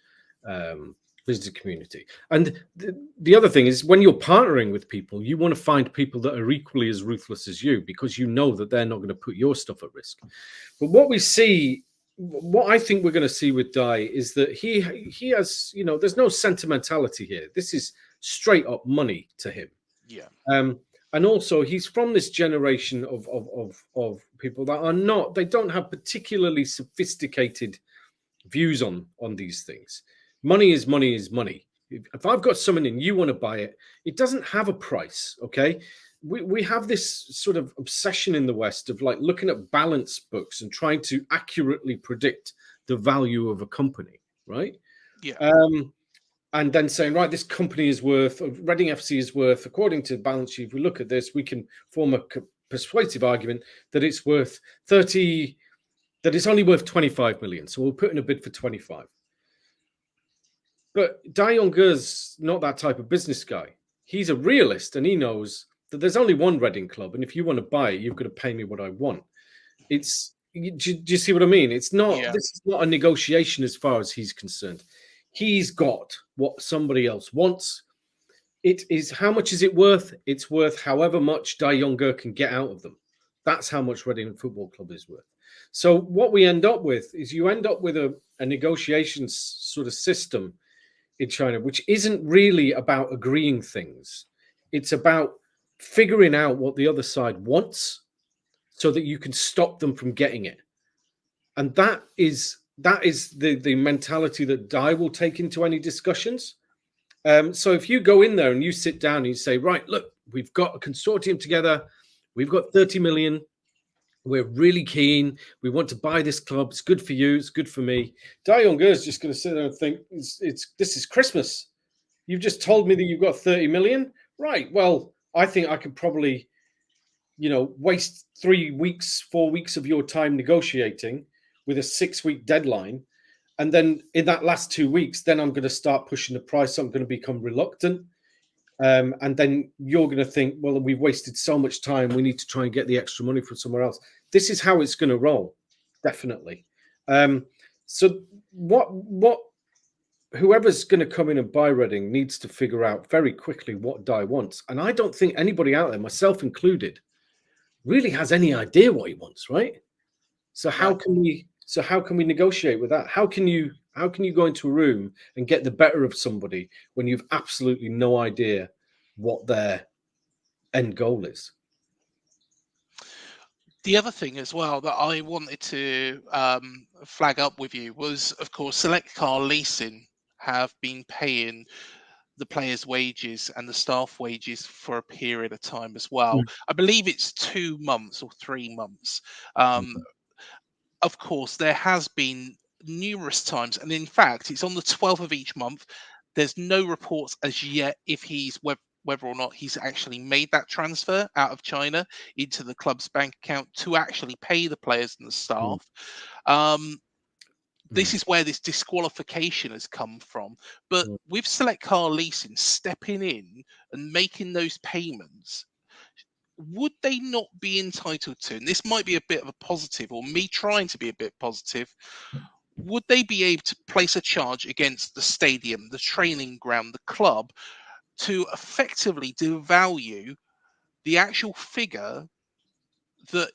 S2: business community. And the other thing is, when you're partnering with people, you want to find people that are equally as ruthless as you, because you know that they're not going to put your stuff at risk. But what I think we're going to see with Dai is that he has, there's no sentimentality here. This is straight up money to him.
S1: Yeah.
S2: And also he's from this generation of people that they don't have particularly sophisticated views on these things. Money is money is money. If I've got something and you want to buy it, it doesn't have a price. Okay. We have this sort of obsession in the West of like looking at balance books and trying to accurately predict the value of a company, right?
S1: Yeah.
S2: And then saying, right, this company is worth, Reading FC is worth, according to the balance sheet, if we look at this, we can form a persuasive argument that it's worth 30, that it's only worth 25 million. So we'll put in a bid for 25. But Dai Yongge's not that type of business guy. He's a realist and he knows that there's only one Reading club. And if you want to buy it, you've got to pay me what I want. Do you see what I mean? This is not a negotiation as far as he's concerned. He's got what somebody else wants. It is, how much is it worth? It's worth however much Dai Yongge can get out of them. That's how much Reading Football Club is worth. So what we end up with is you end up with a negotiation sort of system in China, which isn't really about agreeing things. It's about figuring out what the other side wants so that you can stop them from getting it. And that is the mentality that Dai will take into any discussions. So if you go in there and you sit down and you say, right, look, we've got a consortium together, we've got 30 million, we're really keen, we want to buy this club, it's good for you, it's good for me. Dai Yongge is just going to sit there and think, this is Christmas. You've just told me that you've got 30 million. Right, well, I think I could probably, waste 3 weeks, 4 weeks of your time negotiating with a 6-week deadline. And then in that last 2 weeks, then I'm going to start pushing the price. I'm going to become reluctant. And then you're going to think, well, we've wasted so much time. We need to try and get the extra money from somewhere else. This is how it's going to roll, definitely. So what whoever's going to come in and buy Reading needs to figure out very quickly what Dai wants. And I don't think anybody out there, myself included, really has any idea what he wants, right? So how can we negotiate with that? How can you go into a room and get the better of somebody when you've absolutely no idea what their end goal is?
S1: The other thing as well that I wanted to flag up with you was, of course, Select Car Leasing have been paying the players' wages and the staff wages for a period of time as well. I believe it's 2 months or 3 months. Of course, there has been numerous times, and in fact, it's on the 12th of each month. There's no reports as yet if whether or not he's actually made that transfer out of China into the club's bank account to actually pay the players and the staff. This is where this disqualification has come from. But with Select Car Leasing stepping in and making those payments, would they not be entitled to, and this might be a bit of a positive, or me trying to be a bit positive, would they be able to place a charge against the stadium, the training ground, the club, to effectively devalue the actual figure that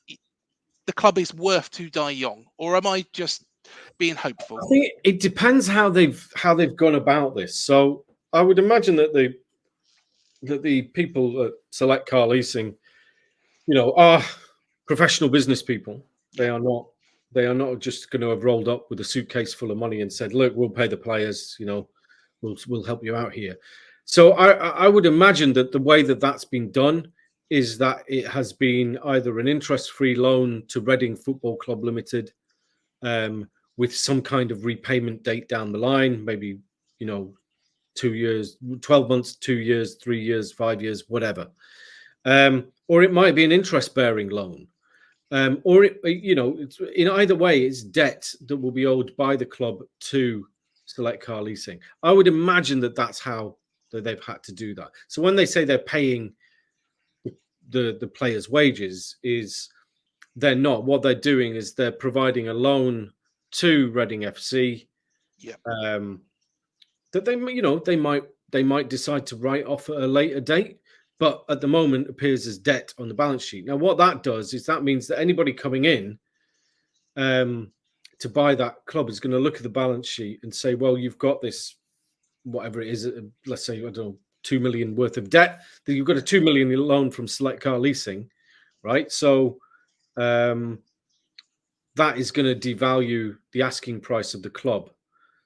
S1: the club is worth to Dai Yongge? Or am I just being hopeful?
S2: I think it depends how they've gone about this. So I would imagine that the people at Select Car Leasing, are professional business people. They are not just going to have rolled up with a suitcase full of money and said, "Look, we'll pay the players. We'll help you out here." So I would imagine that the way that that's been done is that it has been either an interest-free loan to Reading Football Club Limited, with some kind of repayment date down the line, maybe 2 years, 12 months, 2 years, 3 years, 5 years, whatever. Or it might be an interest-bearing loan, or it's, in either way, it's debt that will be owed by the club to Select Car Leasing. I would imagine that that's how they've had to do that. So when they say they're paying the players' wages, is they're not. What they're doing is they're providing a loan to Reading FC.
S1: Yeah.
S2: That they might decide to write off at a later date, but at the moment appears as debt on the balance sheet. Now, what that does is that means that anybody coming in to buy that club is going to look at the balance sheet and say, well, you've got this, whatever it is, let's say, I don't know, 2 million worth of debt, that you've got a 2 million loan from Select Car Leasing, right? So that is going to devalue the asking price of the club.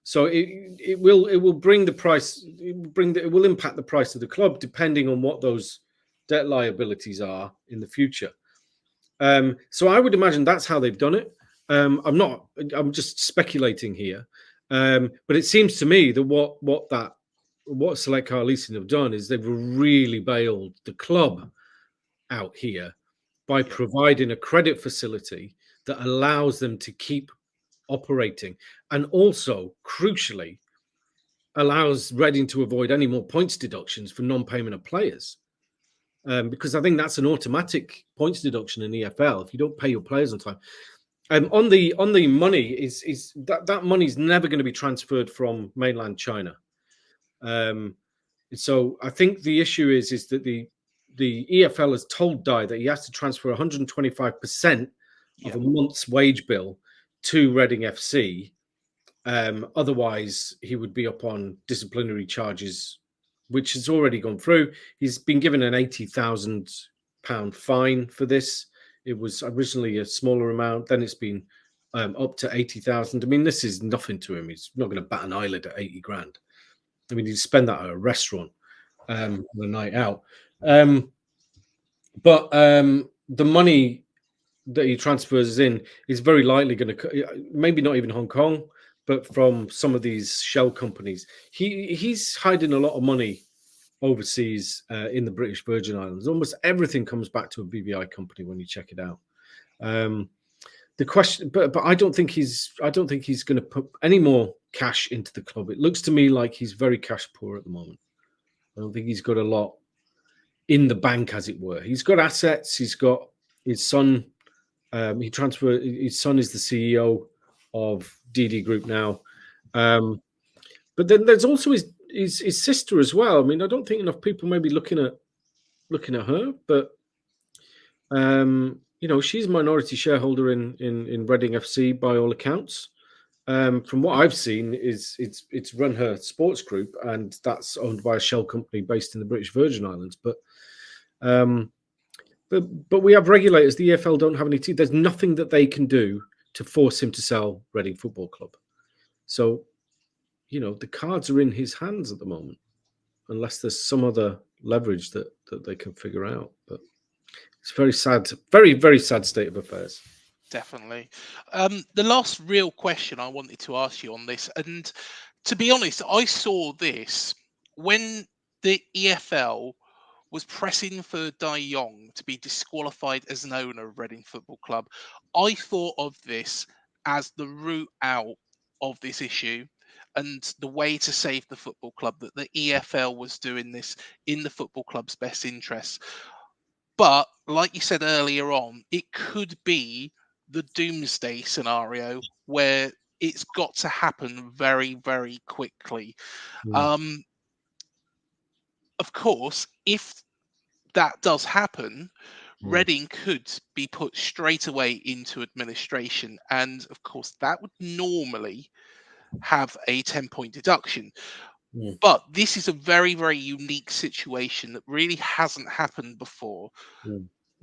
S2: So it will bring the price. It will impact the price of the club depending on what those debt liabilities are in the future. So I would imagine that's how they've done it. I'm just speculating here, but it seems to me that what Select Car Leasing have done is they've really bailed the club out here by providing a credit facility that allows them to keep operating, and also crucially allows Reading to avoid any more points deductions for non-payment of players. Because I think that's an automatic points deduction in EFL if you don't pay your players on time. On the money is that money is never going to be transferred from mainland China. So I think the issue is that the EFL has told Dai that he has to transfer 125% of a month's wage bill to Reading FC. Otherwise, he would be up on disciplinary charges, which has already gone through. He's been given an £80,000 fine for this. It was originally a smaller amount, then it's been up to 80,000. I mean, this is nothing to him. He's not going to bat an eyelid at 80 grand. I mean, he'd spend that at a restaurant on a night out. But the money that he transfers in is very likely going to, maybe not even Hong Kong, but from some of these shell companies. He's hiding a lot of money overseas in the British Virgin Islands. Almost everything comes back to a BVI company when you check it out. The question, but I don't think he's going to put any more cash into the club. It looks to me like he's very cash poor at the moment. I don't think he's got a lot in the bank, as it were. He's got assets. He's got his son. He transferred. His son is the CEO of DD Group now. But then there's also his sister as well. I mean, I don't think enough people may be looking at her, but she's a minority shareholder in Reading FC by all accounts. From what I've seen, it's run her sports group, and that's owned by a shell company based in the British Virgin Islands. But we have regulators. The EFL don't have any teeth. There's nothing that they can do to force him to sell Reading Football Club. So, the cards are in his hands at the moment, unless there's some other leverage that they can figure out. But it's very sad, very, very sad state of affairs.
S1: Definitely. The last real question I wanted to ask you on this, and to be honest, I saw this when the EFL was pressing for Dai Yongge to be disqualified as an owner of Reading Football Club. I thought of this as the route out of this issue and the way to save the football club, that the EFL was doing this in the football club's best interests. But like you said earlier on, it could be the doomsday scenario where it's got to happen very, very quickly. Of course, if that does happen, Reading could be put straight away into administration. And of course, that would normally have a 10-point deduction. But this is a very, very unique situation that really hasn't happened before.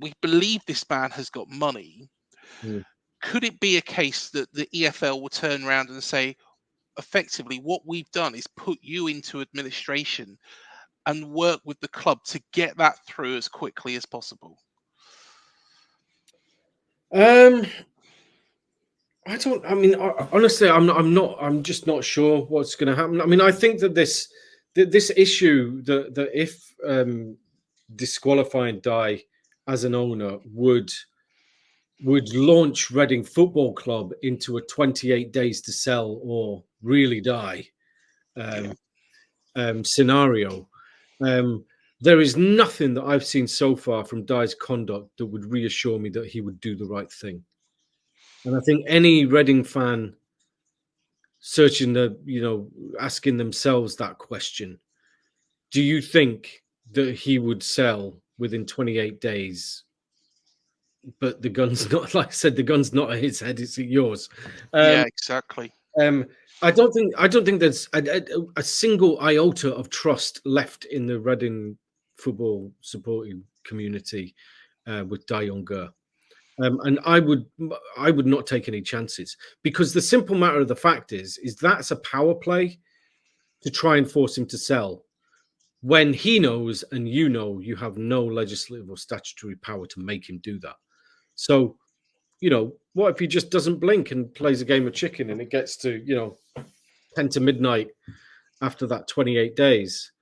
S1: We believe this man has got money. Could it be a case that the EFL will turn around and say, effectively, what we've done is put you into administration and work with the club to get that through as quickly as possible?
S2: Honestly, I'm just not sure what's going to happen. I mean, I think that this issue that if disqualifying Dai as an owner would launch Reading Football Club into a 28 days to sell or really die scenario. There is nothing that I've seen so far from Dai's conduct that would reassure me that he would do the right thing. And I think any Reading fan asking themselves that question, do you think that he would sell within 28 days? But the gun's not, like I said, the gun's not at his head, it's at yours.
S1: Yeah, exactly.
S2: I don't think there's a single iota of trust left in the Reading football supporting community with Dai Yongge. And I would not take any chances, because the simple matter of the fact is that's a power play to try and force him to sell, when he knows and you have no legislative or statutory power to make him do that. So, what if he just doesn't blink and plays a game of chicken and it gets to, 10 to midnight after that 28 days?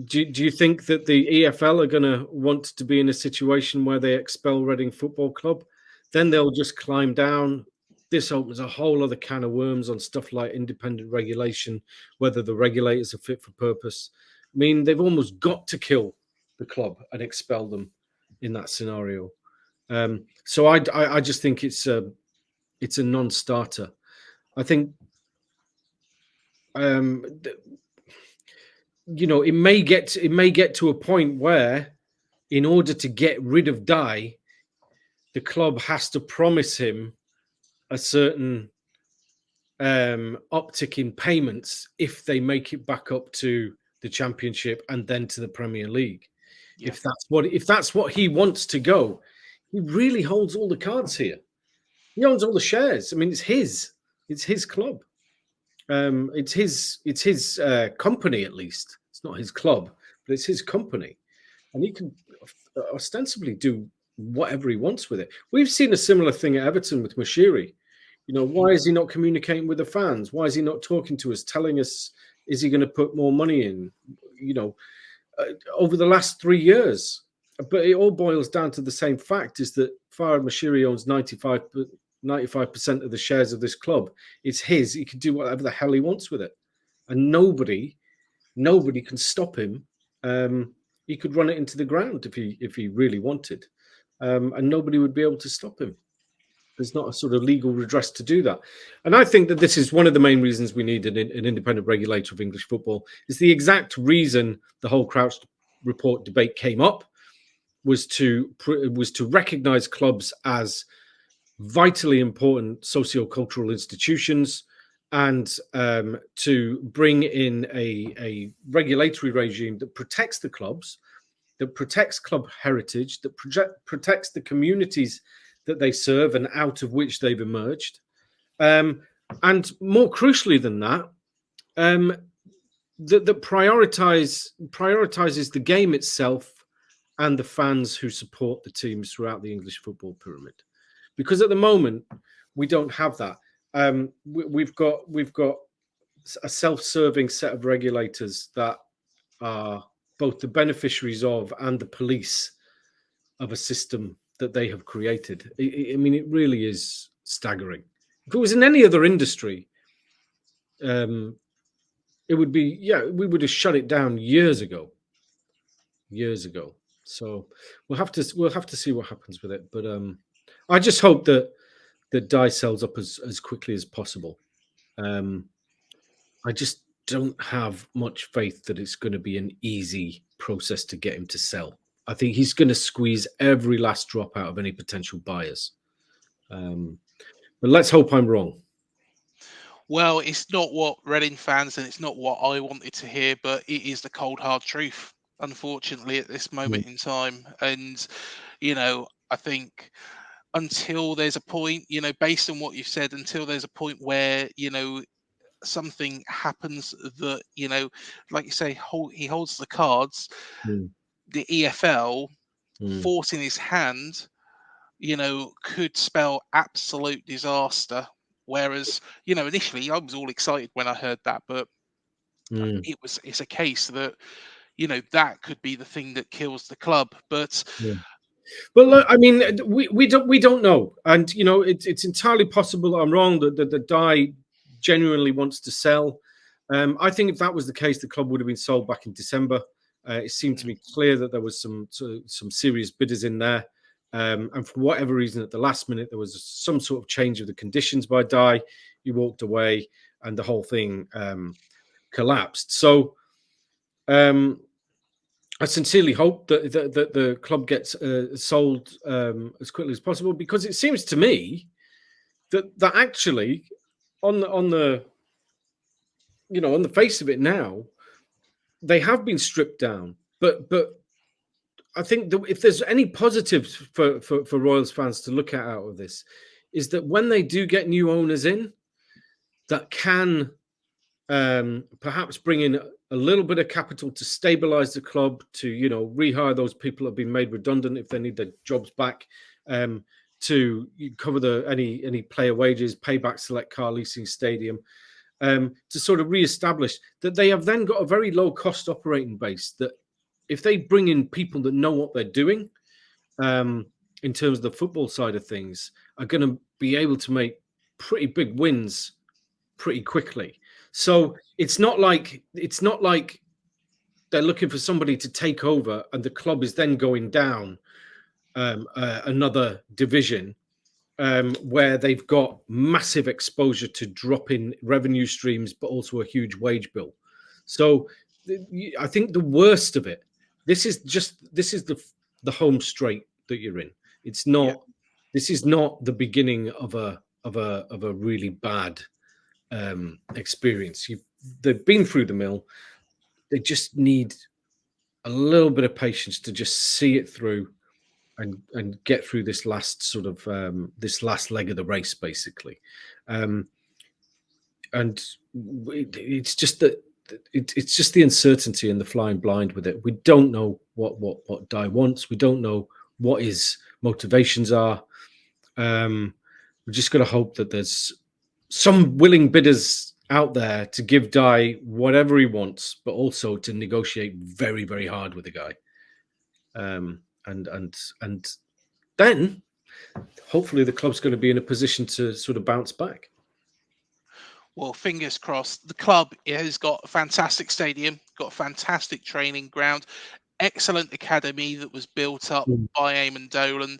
S2: Do you think that the EFL are going to want to be in a situation where they expel Reading Football Club? Then they'll just climb down. This opens a whole other can of worms on stuff like independent regulation, whether the regulators are fit for purpose. I mean, they've almost got to kill the club and expel them in that scenario. So I just think it's a non-starter. I think it may get to a point where, in order to get rid of Dai, the club has to promise him a certain uptick in payments if they make it back up to the Championship and then to the Premier League. Yeah. If that's what he wants to go, he really holds all the cards here. He owns all the shares. I mean, it's his club. It's his company, at least. It's not his club, but it's his company, and he can ostensibly do whatever he wants with it. We've seen a similar thing at Everton with Moshiri. Why is he not communicating with the fans? Why is he not talking to us, telling us, is he going to put more money in? Over the last 3 years. But it all boils down to the same fact, is that Farhad Moshiri owns 95% of the shares of this club. It's his. He can do whatever the hell he wants with it, and nobody can stop him. He could run it into the ground if he really wanted, and nobody would be able to stop him. There's not a sort of legal redress to do that. And I think that this is one of the main reasons we need an independent regulator of English football. It's the exact reason the whole Crouch report debate came up, was to recognise clubs as vitally important socio-cultural institutions, and to bring in a regulatory regime that protects the clubs, that protects club heritage, that protects the communities that they serve and out of which they've emerged. And more crucially than that, that prioritizes the game itself and the fans who support the teams throughout the English football pyramid. Because at the moment, we don't have that. We've got a self-serving set of regulators that are both the beneficiaries of and the police of a system that they have created. I mean, it really is staggering. If it was in any other industry, it would be, we would have shut it down years ago. So we'll have to see what happens with it. But I just hope that Dai sells up as quickly as possible. I just don't have much faith that it's going to be an easy process to get him to sell. I think he's going to squeeze every last drop out of any potential buyers. But let's hope I'm wrong.
S1: Well, it's not what Reading fans, and it's not what I wanted to hear, but it is the cold, hard truth, unfortunately, at this moment in time. And, I think until there's a point, based on what you've said, until there's a point where, something happens that, like you say, he holds the cards, the EFL forcing his hand, could spell absolute disaster. Whereas, initially I was all excited when I heard that, but it's a case that, that could be the thing that kills the club. But
S2: well, look, I mean, we don't know, and it's entirely possible I'm wrong, that the Dai genuinely wants to sell. I think if that was the case, the club would have been sold back in December. It seemed to be clear that there was some serious bidders in there. And for whatever reason, at the last minute, there was some sort of change of the conditions by Dai. He walked away, and the whole thing collapsed. So I sincerely hope that the club gets sold as quickly as possible, because it seems to me that actually, on the face of it now, they have been stripped down, but I think that if there's any positives for Royals fans to look at out of this, is that when they do get new owners in that can perhaps bring in a little bit of capital to stabilize the club, to rehire those people that have been made redundant if they need their jobs back, to cover any player wages, pay back Select Car Leasing Stadium, to sort of re-establish that they have then got a very low cost operating base. That if they bring in people that know what they're doing, in terms of the football side of things, are going to be able to make pretty big wins pretty quickly. So it's not like they're looking for somebody to take over and the club is then going down another division, where they've got massive exposure to drop in revenue streams, but also a huge wage bill. So I think the worst of it, this is the home straight that you're in. It's not.
S1: Yeah.
S2: This is not the beginning of a really bad experience. They've been through the mill. They just need a little bit of patience to just see it through and get through this last sort of this last leg of the race, basically. And it's just that it's just the uncertainty and the flying blind with it. We don't know what Dai wants. We don't know what his motivations are. We're just going to hope that there's some willing bidders out there to give Dai whatever he wants, but also to negotiate very, very hard with the guy. And then hopefully the club's going to be in a position to sort of bounce back.
S1: Well, fingers crossed. The club has got a fantastic stadium, got a fantastic training ground, excellent academy that was built up by Eamon Dolan.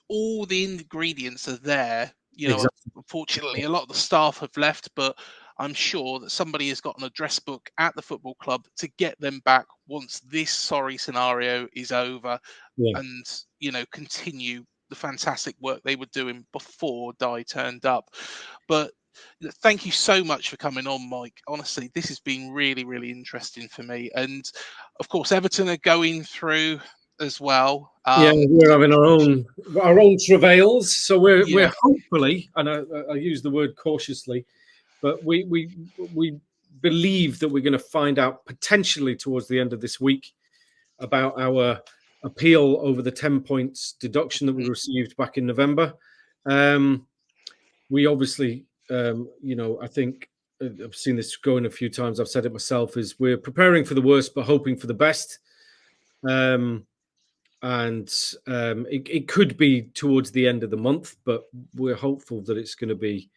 S1: All the ingredients are there.
S2: Exactly.
S1: Unfortunately, a lot of the staff have left, but I'm sure that somebody has got an address book at the football club to get them back once this sorry scenario is over, and continue the fantastic work they were doing before Dai turned up. But thank you so much for coming on, Mike. Honestly, this has been really, really interesting for me. And of course, Everton are going through as well.
S2: We're having our own travails. So we're hopefully, and I use the word cautiously, but we believe that we're going to find out potentially towards the end of this week about our appeal over the 10 points deduction that we received back in November. We obviously, I think I've seen this going a few times. I've said it myself, is we're preparing for the worst, but hoping for the best. It could be towards the end of the month, but we're hopeful that it's going to be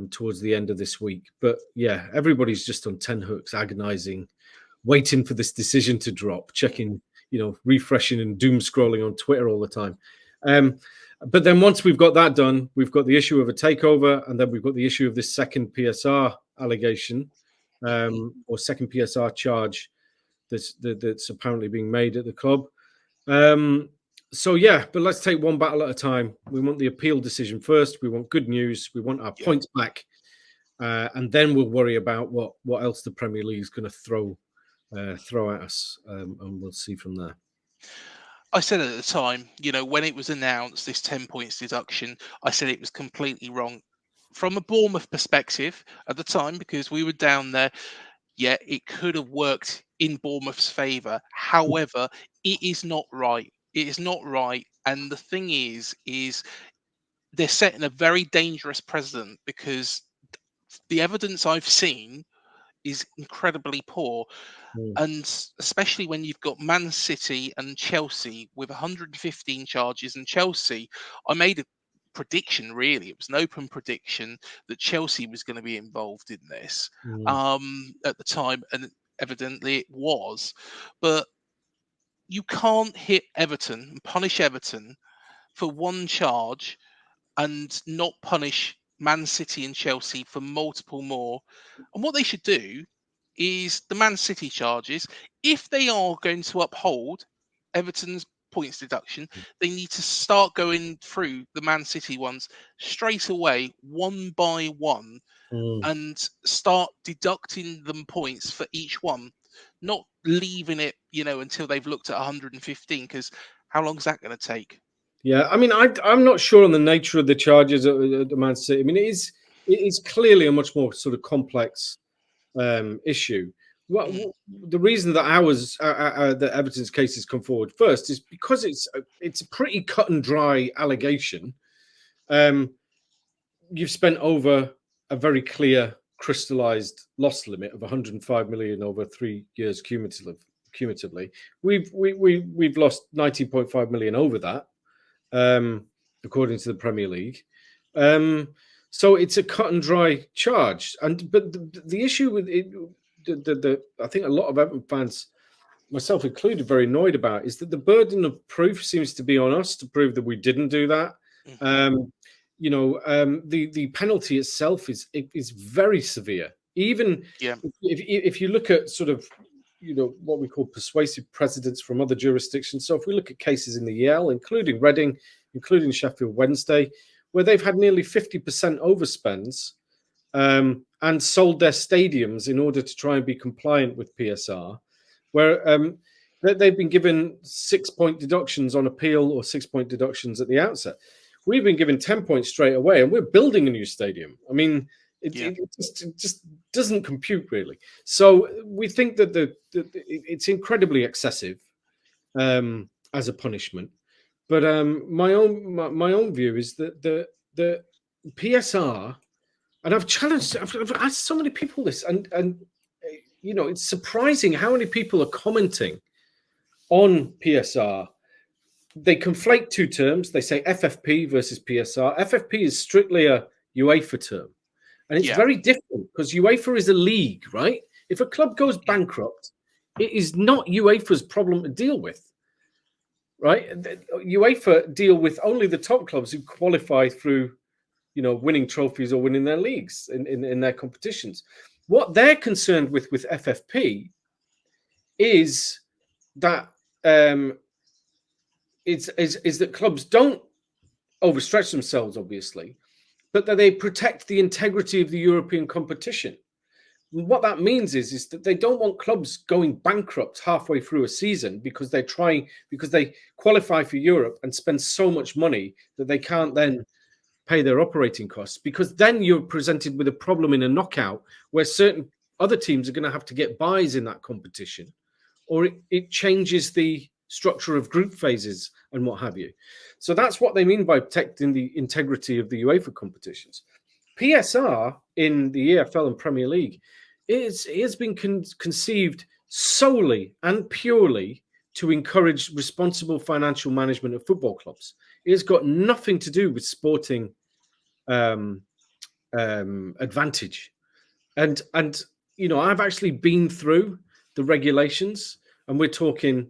S2: towards the end of this week. But yeah, everybody's just on 10 hooks, agonizing, waiting for this decision to drop, checking, refreshing and doom scrolling on Twitter all the time. But then once we've got that done, we've got the issue of a takeover, and then we've got the issue of this second PSR allegation, or second PSR charge that's apparently being made at the club. So yeah, but let's take one battle at a time. We want the appeal decision first. We want good news. We want our points back, and then we'll worry about what else the Premier League is going to throw at us, and we'll see from there.
S1: I said at the time, when it was announced, this 10 points deduction, I said it was completely wrong. From a Bournemouth perspective at the time, because we were down there, it could have worked in Bournemouth's favour. However, it is not right. It is not right. And the thing is they're setting a very dangerous precedent, because the evidence I've seen is incredibly poor. And especially when you've got Man City and Chelsea with 115 charges, and Chelsea, I made a prediction, really, it was an open prediction that Chelsea was going to be involved in this at the time, and evidently it was. But you can't hit Everton and punish Everton for one charge and not punish Man City and Chelsea for multiple more. And what they should do is the Man City charges, if they are going to uphold Everton's points deduction, they need to start going through the Man City ones straight away, one by one, and start deducting them points for each one. not leaving it, until they've looked at 115, because how long is that going to take?
S2: Yeah, I mean, I'm not sure on the nature of the charges at Man City. I mean, it is clearly a much more sort of complex issue. The reason that that Everton's case has come forward first is because it's a pretty cut and dry allegation. You've spent over a very clear, crystallized loss limit of 105 million over 3 years cumulatively. We've lost 19.5 million over that, according to the Premier League. So it's a cut and dry charge. But the issue with it, I think a lot of Everton fans, myself included, very annoyed about is that the burden of proof seems to be on us to prove that we didn't do that. The penalty itself is very severe. Even if you look at sort of what we call persuasive precedents from other jurisdictions. So if we look at cases in the EL, including Reading, including Sheffield Wednesday, where they've had nearly 50% overspends and sold their stadiums in order to try and be compliant with PSR, where they've been given 6-point deductions on appeal or 6-point deductions at the outset. We've been given 10 points straight away, and we're building a new stadium. I mean, it just doesn't compute really. So we think that it's incredibly excessive as a punishment. But my own view is that the PSR, and I've asked so many people this, and it's surprising how many people are commenting on PSR. They conflate two terms. They say FFP versus PSR. FFP is strictly a UEFA term. And it's very different because UEFA is a league, right? If a club goes bankrupt, it is not UEFA's problem to deal with, right? UEFA deal with only the top clubs who qualify through, winning trophies or winning their leagues in their competitions. What they're concerned with FFP is that is that clubs don't overstretch themselves, obviously, but that they protect the integrity of the European competition. And what that means is that they don't want clubs going bankrupt halfway through a season because they qualify for Europe and spend so much money that they can't then pay their operating costs, because then you're presented with a problem in a knockout where certain other teams are going to have to get buys in that competition, or it changes the structure of group phases and what have you. So that's what they mean by protecting the integrity of the UEFA competitions. PSR in the EFL and Premier League has been conceived solely and purely to encourage responsible financial management of football clubs. It has got nothing to do with sporting advantage. And I've actually been through the regulations, and we're talking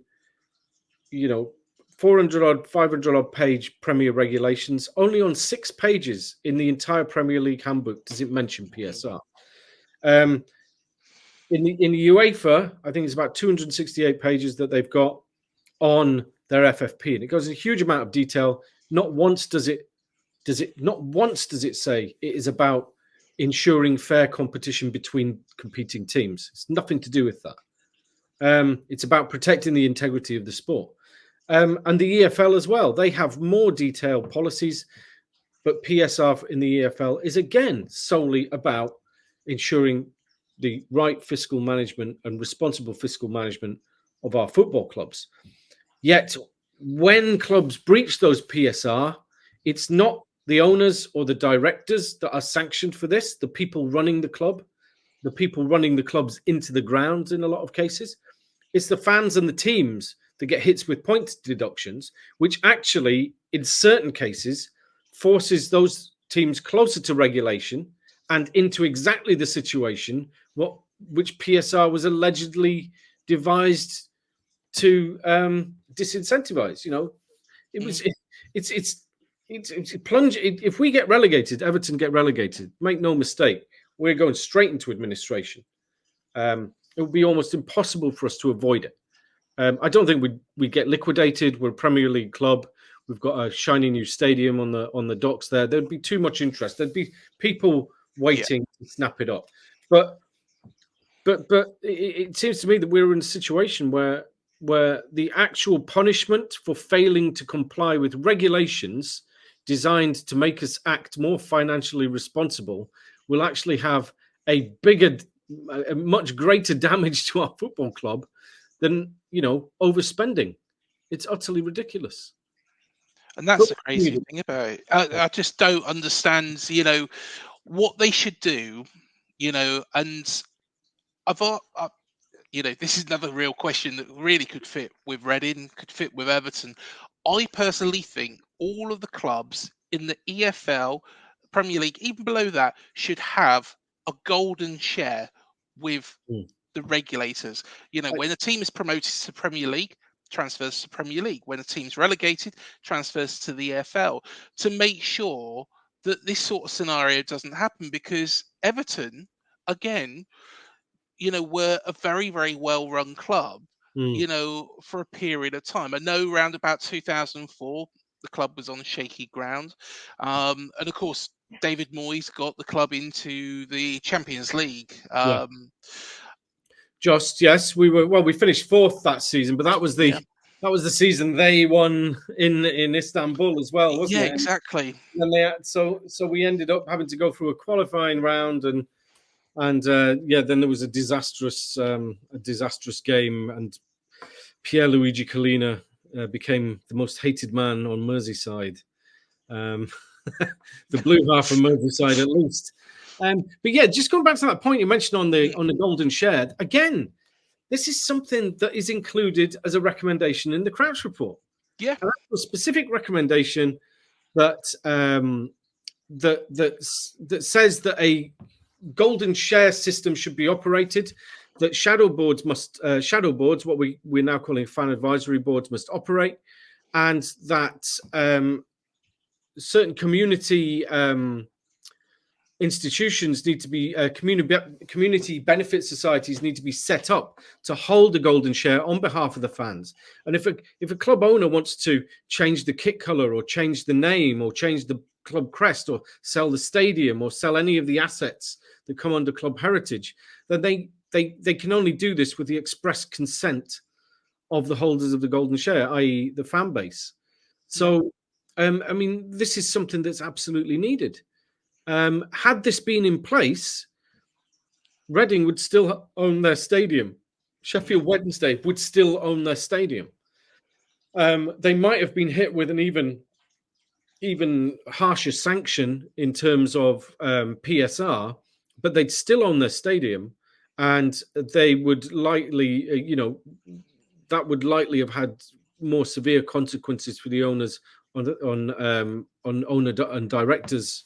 S2: 400 odd, 500 odd page Premier regulations. Only on 6 pages in the entire Premier League handbook does it mention PSR. In the UEFA, I think it's about 268 pages that they've got on their FFP, and it goes in a huge amount of detail. Not once does it say it is about ensuring fair competition between competing teams. It's nothing to do with that. It's about protecting the integrity of the sport. And the EFL as well. They have more detailed policies, but PSR in the EFL is again solely about ensuring the right fiscal management and responsible fiscal management of our football clubs. Yet, when clubs breach those PSR, it's not the owners or the directors that are sanctioned for this, the people running the club, the people running the clubs into the ground in a lot of cases. It's the fans and the teams that get hits with point deductions, which actually, in certain cases, forces those teams closer to regulation and into exactly the situation which PSR was allegedly devised to disincentivize. It's plunge. If we get relegated, Everton get relegated. Make no mistake, we're going straight into administration. It would be almost impossible for us to avoid it. I don't think we get liquidated. We're a Premier League club. We've got a shiny new stadium on the docks there. There'd be too much interest. There'd be people waiting to snap it up. But but it seems to me that we're in a situation where the actual punishment for failing to comply with regulations designed to make us act more financially responsible will actually have a much greater damage to our football club than overspending. It's utterly ridiculous.
S1: And that's
S2: But
S1: the crazy thing about it. I just don't understand, what they should do, and I've, this is another real question that really could fit with Reading, could fit with Everton. I personally think all of the clubs in the EFL, Premier League, even below that, should have a golden share with
S2: Mm.
S1: the regulators. When a team is promoted to Premier League, transfers to Premier League. When a team's relegated, transfers to the EFL, to make sure that this sort of scenario doesn't happen, because Everton, again, were a very, very well run club,
S2: Mm.
S1: for a period of time. I know around about 2004, the club was on shaky ground. And of course, David Moyes got the club into the Champions League.
S2: Yeah. Just yes, we finished fourth that season, but that was
S1: Yeah,
S2: the season they won in Istanbul as well, wasn't
S1: yeah,
S2: it?
S1: exactly.
S2: And so we ended up having to go through a qualifying round, and then there was a disastrous game, and Pierluigi Collina became the most hated man on Merseyside, the blue half of Merseyside at least. But yeah, just going back to that point you mentioned on the golden share again. This is something that is included as a recommendation in the Crouch report.
S1: Yeah,
S2: And that's a specific recommendation that that says that a golden share system should be operated. That shadow boards, what we're now calling fan advisory boards, must operate, and that certain community institutions need to be community benefit societies need to be set up to hold a golden share on behalf of the fans. And if a club owner wants to change the kit color or change the name or change the club crest or sell the stadium or sell any of the assets that come under club heritage, then they can only do this with the express consent of the holders of the golden share, i.e. the fan base. So I mean, this is something that's absolutely needed. Had this been in place, Reading would still own their stadium. Sheffield Wednesday would still own their stadium. They might have been hit with an even harsher sanction in terms of PSR, but they'd still own their stadium, and they would likely, that would likely have had more severe consequences for the owners on owner and directors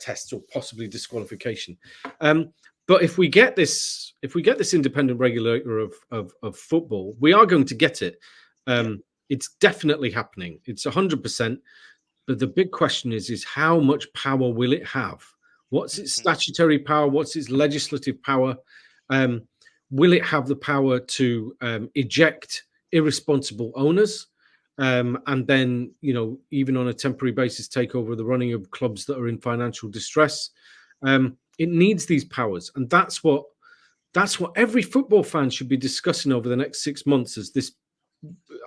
S2: tests or possibly disqualification. But if we get this independent regulator of football, we are going to get it. It's definitely happening. It's 100%. But the big question is how much power will it have? What's its statutory power? What's its legislative power? Will it have the power to eject irresponsible owners? And then, even on a temporary basis, take over the running of clubs that are in financial distress. It needs these powers, and that's what every football fan should be discussing over the next 6 months. As this,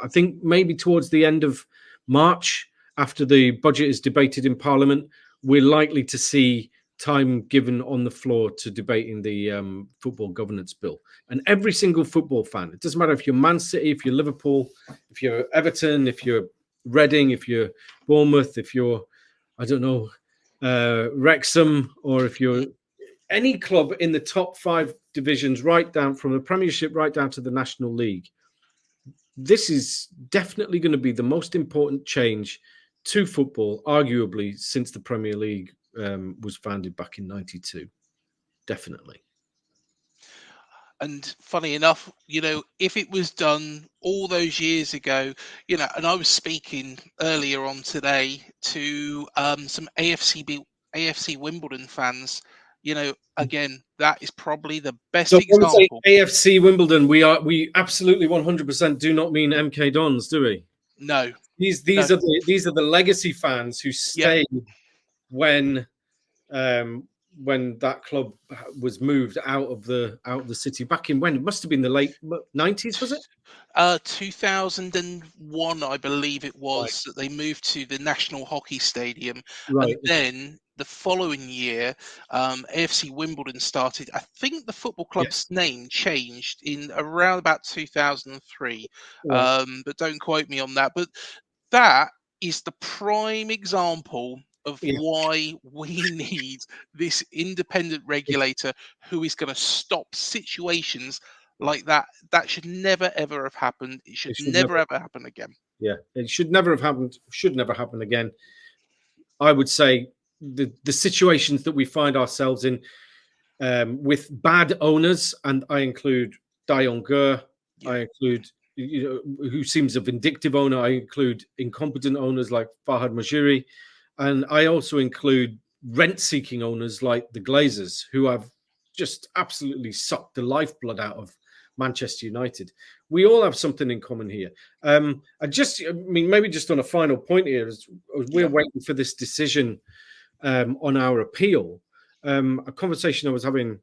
S2: I think, maybe towards the end of March, after the budget is debated in Parliament, we're likely to see time given on the floor to debating the football governance bill. And every single football fan, it doesn't matter if you're Man City, if you're Liverpool, if you're Everton, if you're Reading, if you're Bournemouth, if you're, I don't know, Wrexham, or if you're any club in the top 5 divisions, right down from the Premiership right down to the National League, this is definitely going to be the most important change to football, arguably, since the Premier League was founded back in '92. Definitely.
S1: And funny enough, if it was done all those years ago, and I was speaking earlier on today to some AFC Wimbledon fans, again, that is probably the best
S2: So when we say
S1: example.
S2: AFC Wimbledon, we absolutely 100% do not mean MK Dons, do we?
S1: No,
S2: These
S1: no,
S2: are the legacy fans who
S1: yeah,
S2: stayed when when that club was moved out of the city back in when? It must have been the late 90s, was it?
S1: 2001, I believe it
S2: Right.
S1: was, that they moved to the National Hockey Stadium, and
S2: Right.
S1: then the following year, AFC Wimbledon started. I think the football
S2: Yes.
S1: club's name changed in around about 2003,
S2: Right.
S1: but don't quote me on that. But that is the prime example of
S2: Yeah.
S1: why we need this independent regulator who is going to stop situations like that. That should never ever have happened. It should
S2: It should
S1: never
S2: never.
S1: ever happen again.
S2: Yeah. It should never have happened. Should never happen again. I would say the situations that we find ourselves in with bad owners, and I include Dai Yongge,
S1: Yeah,
S2: I include who seems a vindictive owner. I include incompetent owners like Farhad Majuri, and I also include rent-seeking owners like the Glazers, who have just absolutely sucked the lifeblood out of Manchester United. We all have something in common here. I mean, maybe just on a final point here, as we're
S1: yeah,
S2: waiting for this decision on our appeal. A conversation I was having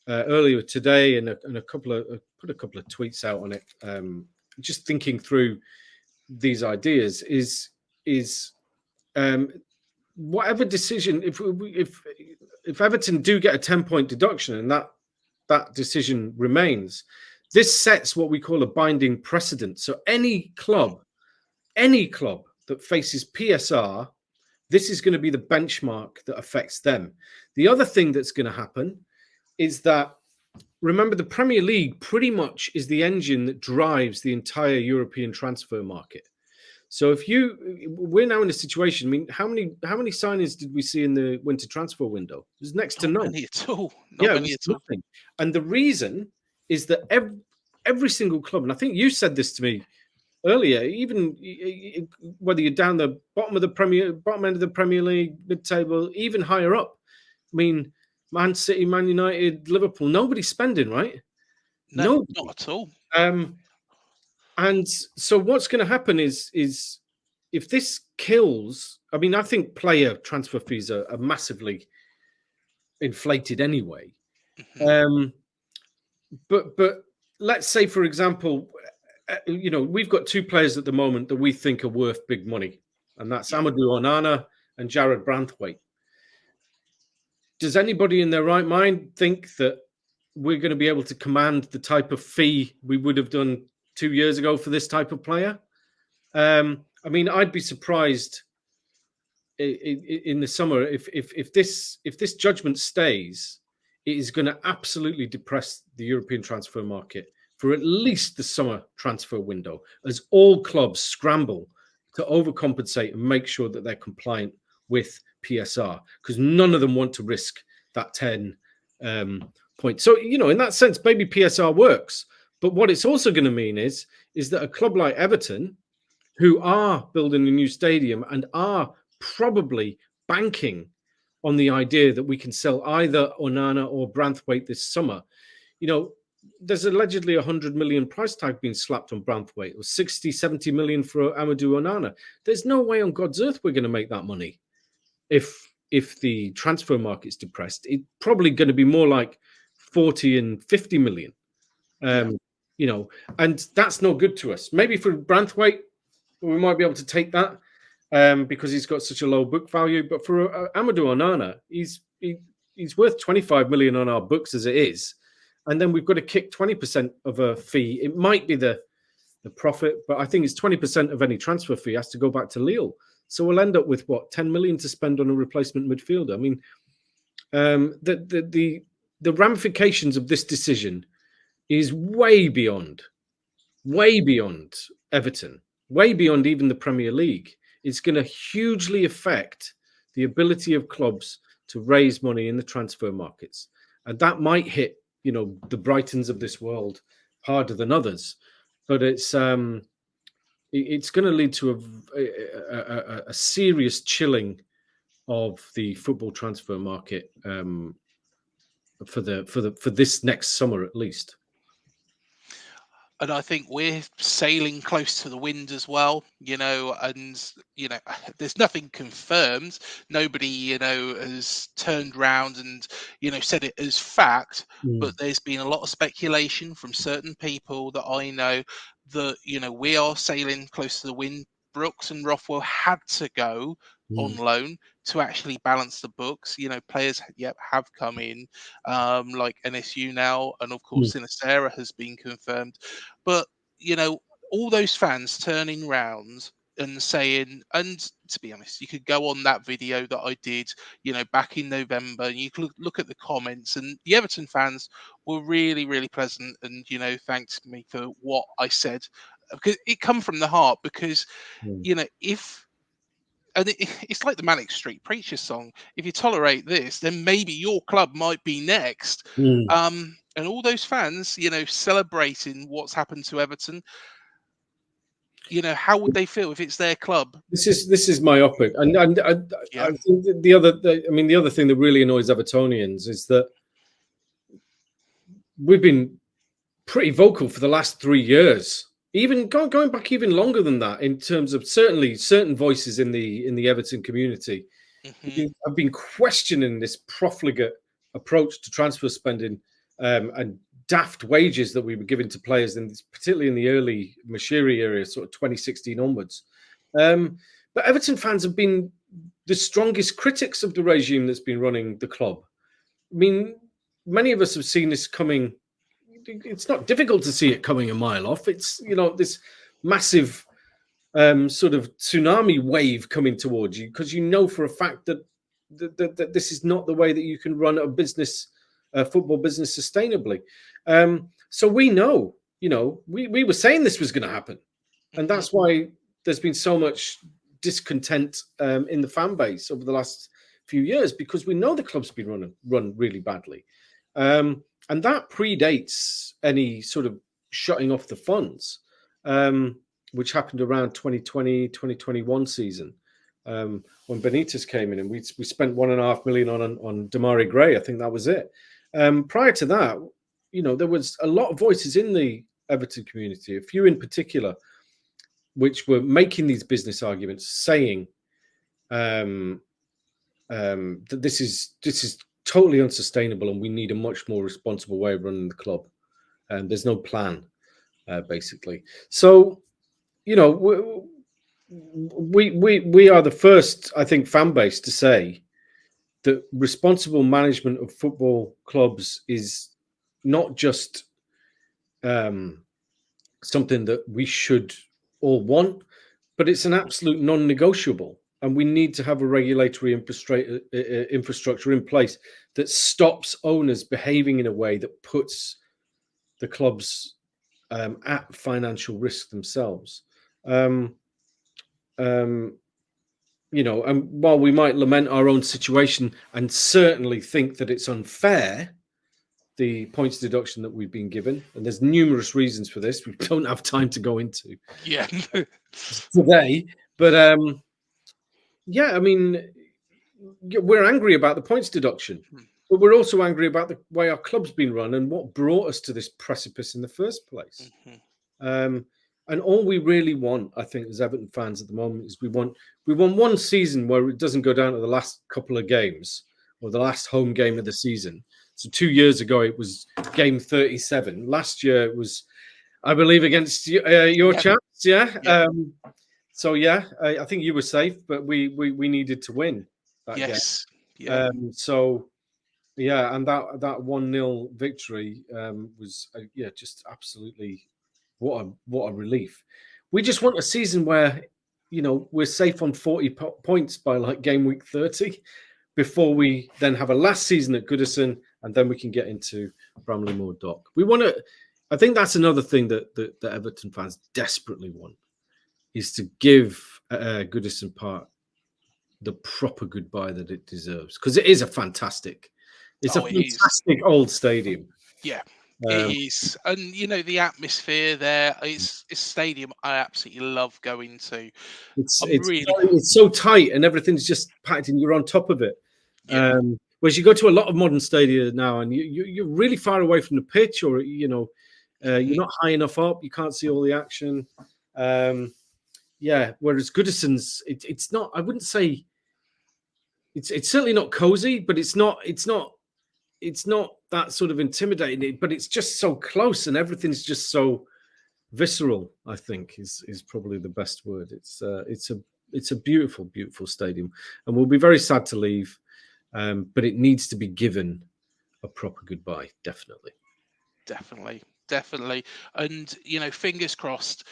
S2: earlier today, and a couple of put a couple of tweets out on it. Just thinking through these ideas is whatever decision. If Everton do get a 10-point deduction and that decision remains, this sets what we call a binding precedent. So any club that faces PSR, this is going to be the benchmark that affects them. The other thing that's going to happen is that, remember, the Premier League pretty much is the engine that drives the entire European transfer market. So we're now in a situation. I mean, how many signings did we see in the winter transfer window? There's next to
S1: not
S2: none.
S1: many at all. Not
S2: Yeah, it
S1: many
S2: was
S1: at all.
S2: nothing. And the reason is that every single club, and I think you said this to me earlier, even whether you're down the bottom end of the Premier League, mid-table, even higher up. I mean, Man City, Man United, Liverpool, nobody's spending, right?
S1: No, not
S2: Nobody.
S1: at all.
S2: And so what's going to happen is if this kills, I mean, I think player transfer fees are massively inflated anyway.
S1: Mhm.
S2: But let's say, for example, we've got two players at the moment that we think are worth big money, and that's
S1: Yeah,
S2: Amadou Onana and Jared Branthwaite. Does anybody in their right mind think that we're going to be able to command the type of fee we would have done 2 years ago for this type of player? I mean, I'd be surprised in the summer if this judgment stays. It is going to absolutely depress the European transfer market for at least the summer transfer window, as all clubs scramble to overcompensate and make sure that they're compliant with PSR, because none of them want to risk that 10 point. So, in that sense, maybe PSR works. But what it's also going to mean is that a club like Everton, who are building a new stadium and are probably banking on the idea that we can sell either Onana or Branthwaite this summer. There's allegedly 100 million price tag being slapped on Branthwaite, or 60, 70 million for Amadou Onana. There's no way on God's earth we're going to make that money if the transfer market's depressed. It's probably going to be more like 40 and 50 million.
S1: yeah,
S2: And that's no good to us. Maybe for Branthwaite, we might be able to take that because he's got such a low book value. But for Amadou Onana, he's worth 25 million on our books as it is. And then we've got to kick 20% of a fee. It might be the profit, but I think it's 20% of any transfer fee has to go back to Lille. So we'll end up with 10 million to spend on a replacement midfielder. I mean, the ramifications of this decision is way beyond Everton, way beyond even the Premier League. It's going to hugely affect the ability of clubs to raise money in the transfer markets. And that might hit, the Brightons of this world harder than others. But it's going to lead to a serious chilling of the football transfer market for this next summer, at least.
S1: and I think we're sailing close to the wind as well, and there's nothing confirmed. Nobody, has turned round and, said it as fact, but there's been a lot of speculation from certain people that I know that, we are sailing close to the wind. Brooks and Rothwell had to go on loan to actually balance the books. Players have come in, like NSU now, and of course Sinistera has been confirmed. But all those fans turning round and saying, and to be honest, you could go on that video that I did, back in November, and you could look at the comments, and the Everton fans were really, really pleasant, and thanked me for what I said, because it come from the heart. Because if and it's like the Manic Street Preacher song. If you tolerate this, then maybe your club might be next. And all those fans, celebrating what's happened to Everton, how would they feel if it's their club?
S2: This is myopic, and I think the other thing that really annoys Evertonians is that we've been pretty vocal for the last 3 years, even going back even longer than that, in terms of certainly certain voices in the Everton community have been questioning this profligate approach to transfer spending and daft wages that we were giving to players, particularly in the early Mashiri area, sort of 2016 onwards. But Everton fans have been the strongest critics of the regime that's been running the club. I mean, many of us have seen this coming. It's not difficult to see it coming a mile off. It's, this massive sort of tsunami wave coming towards you, because for a fact that this is not the way that you can run a business, football business, sustainably. So we know, we were saying this was going to happen, and that's why there's been so much discontent in the fan base over the last few years, because we know the club's been run really badly. And that predates any sort of shutting off the funds, which happened around 2020, 2021 season, when Benitez came in, and we spent $1.5 million on Damari Gray. I think that was it. Prior to that, there was a lot of voices in the Everton community, a few in particular, which were making these business arguments, saying that this is totally unsustainable, and we need a much more responsible way of running the club. And there's no plan, basically. So, we are the first, I think, fan base to say that responsible management of football clubs is not just something that we should all want, but it's an absolute non-negotiable. And we need to have a regulatory infrastructure in place that stops owners behaving in a way that puts the clubs at financial risk themselves. And while we might lament our own situation and certainly think that it's unfair, the points deduction that we've been given, and there's numerous reasons for this, we don't have time to go into today, but we're angry about the points deduction, but we're also angry about the way our club's been run and what brought us to this precipice in the first place. And all we really want, I think, as Everton fans at the moment, is we want one season where it doesn't go down to the last couple of games or the last home game of the season. So 2 years ago, it was game 37. Last year, it was, I believe, against your chaps. I think you were safe, but we needed to win that game. And that 1-0 victory was just absolutely what a relief. We just want a season where we're safe on 40 points by like game week 30, before we then have a last season at Goodison, and then we can get into Bramley Moor Dock. We want to. I think that's another thing that Everton fans desperately want, is to give Goodison Park the proper goodbye that it deserves, because it is a fantastic. It's a fantastic old stadium.
S1: Yeah, it is. And, the atmosphere there, it's a stadium I absolutely love going to.
S2: It's so tight and everything's just packed and you're on top of it. Whereas you go to a lot of modern stadia now and you're really far away from the pitch, or, You're not high enough up. You can't see all the action. Yeah. Whereas Goodison's, it's not. I wouldn't say it's certainly not cozy, but it's not that sort of intimidating. But it's just so close, and everything's just so visceral. I think is probably the best word. It's a beautiful, beautiful stadium, and we'll be very sad to leave. But it needs to be given a proper goodbye, definitely.
S1: Definitely. And, fingers crossed,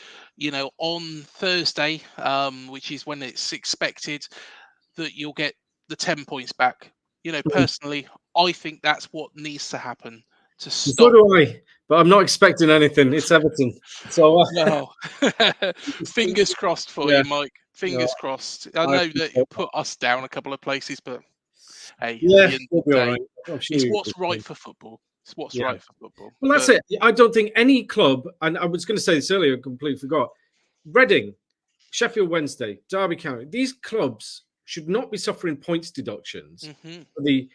S1: on Thursday, which is when it's expected that you'll get the 10 points back. Personally, I think that's what needs to happen to
S2: So
S1: stop.
S2: do I, but I'm not expecting anything. It's Everton, so
S1: Well, fingers crossed for
S2: yeah,
S1: you, Mike.
S2: no,
S1: Fingers crossed. I
S2: I
S1: know that
S2: appreciate
S1: you'll
S2: that.
S1: put us down a couple of places, but hey, at
S2: Yeah,
S1: the end of
S2: we'll be
S1: the
S2: all
S1: day,
S2: right. I'm sure
S1: it's
S2: you'll
S1: what's
S2: be
S1: right
S2: fine.
S1: for football. It's what's
S2: Yeah.
S1: right for football.
S2: Well, that's
S1: But
S2: it. I don't think any club, and I was going to say this earlier, I completely forgot. Reading, Sheffield Wednesday, Derby County, these clubs should not be suffering points deductions
S1: mhm,
S2: for the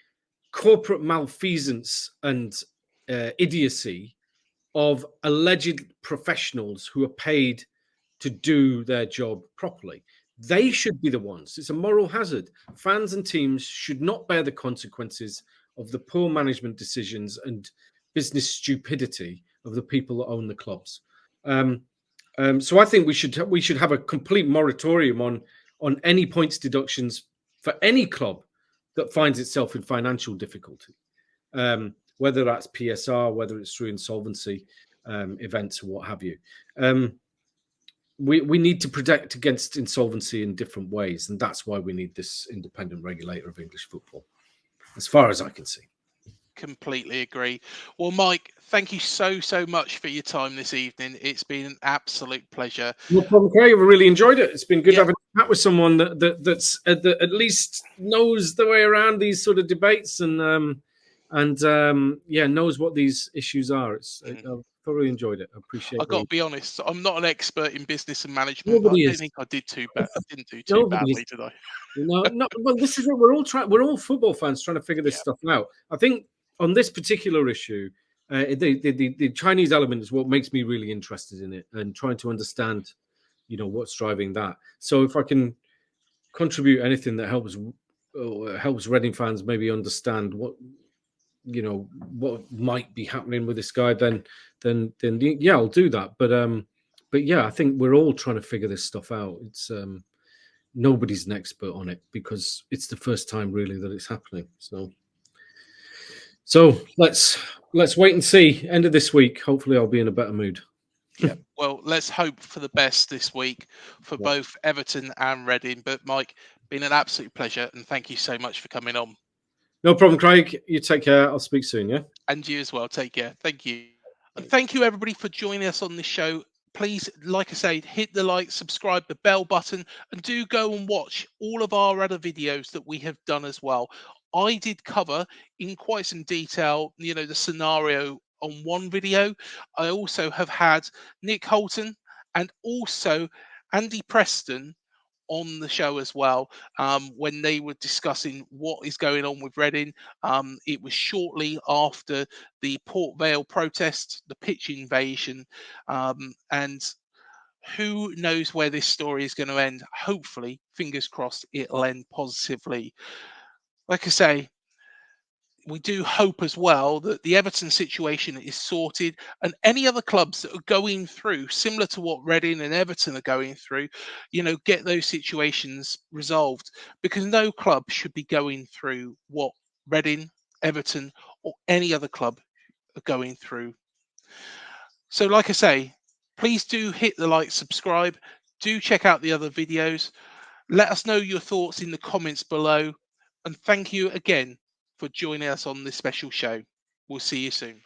S2: corporate malfeasance and idiocy of alleged professionals who are paid to do their job properly. They should be the ones. It's a moral hazard. Fans and teams should not bear the consequences of the poor management decisions and business stupidity of the people that own the clubs. Um, so I think we should have a complete moratorium on any points deductions for any club that finds itself in financial difficulty, whether that's PSR, whether it's through insolvency events or what have you. We need to protect against insolvency in different ways, and that's why we need this independent regulator of English football, as far as I can see.
S1: completely agree. Well, Mike, thank you so much for your time this evening. It's been an absolute pleasure.
S2: No problem, Craig. I've really enjoyed it. It's been good
S1: Yeah,
S2: having a chat with someone that at least knows the way around these sort of debates and yeah, knows what these issues are.
S1: mm.
S2: I've thoroughly enjoyed it. I appreciate
S1: I got
S2: the
S1: to be honest. I'm not an expert in business and management, but I
S2: nobody
S1: don't
S2: is.
S1: think I did too bad. I didn't do too
S2: Nobody is.
S1: badly, did I?
S2: No. Well, this is it. We're all trying. We're all football fans trying to figure this
S1: Yeah,
S2: stuff out. I think on this particular issue, the Chinese element is what makes me really interested in it and trying to understand, what's driving that. So if I can contribute anything that helps Reading fans maybe understand what might be happening with this guy, then yeah, I'll do that. But yeah, I think we're all trying to figure this stuff out. It's nobody's an expert on it because it's the first time really that it's happening. So let's wait and see. End of this week, hopefully, I'll be in a better mood.
S1: yeah. Well, let's hope for the best this week for
S2: Yeah.
S1: both Everton and Reading. But Mike, been an absolute pleasure, and thank you so much for coming on.
S2: No problem, Craig. You take care. I'll speak soon. Yeah.
S1: And you as well. Take care. Thank you. And thank you, everybody, for joining us on this show. Please, like I say, hit the like, subscribe, the bell button, and do go and watch all of our other videos that we have done as well. I did cover in quite some detail, the scenario on one video. I also have had Nick Holton and also Andy Preston on the show as well, when they were discussing what is going on with Reading. It was shortly after the Port Vale protest, the pitch invasion, and who knows where this story is going to end. Hopefully, fingers crossed, it'll end positively. Like I say, we do hope as well that the Everton situation is sorted, and any other clubs that are going through, similar to what Reading and Everton are going through, get those situations resolved, because no club should be going through what Reading, Everton, or any other club are going through. So, like I say, please do hit the like, subscribe, do check out the other videos. Let us know your thoughts in the comments below. And thank you again for joining us on this special show. We'll see you soon.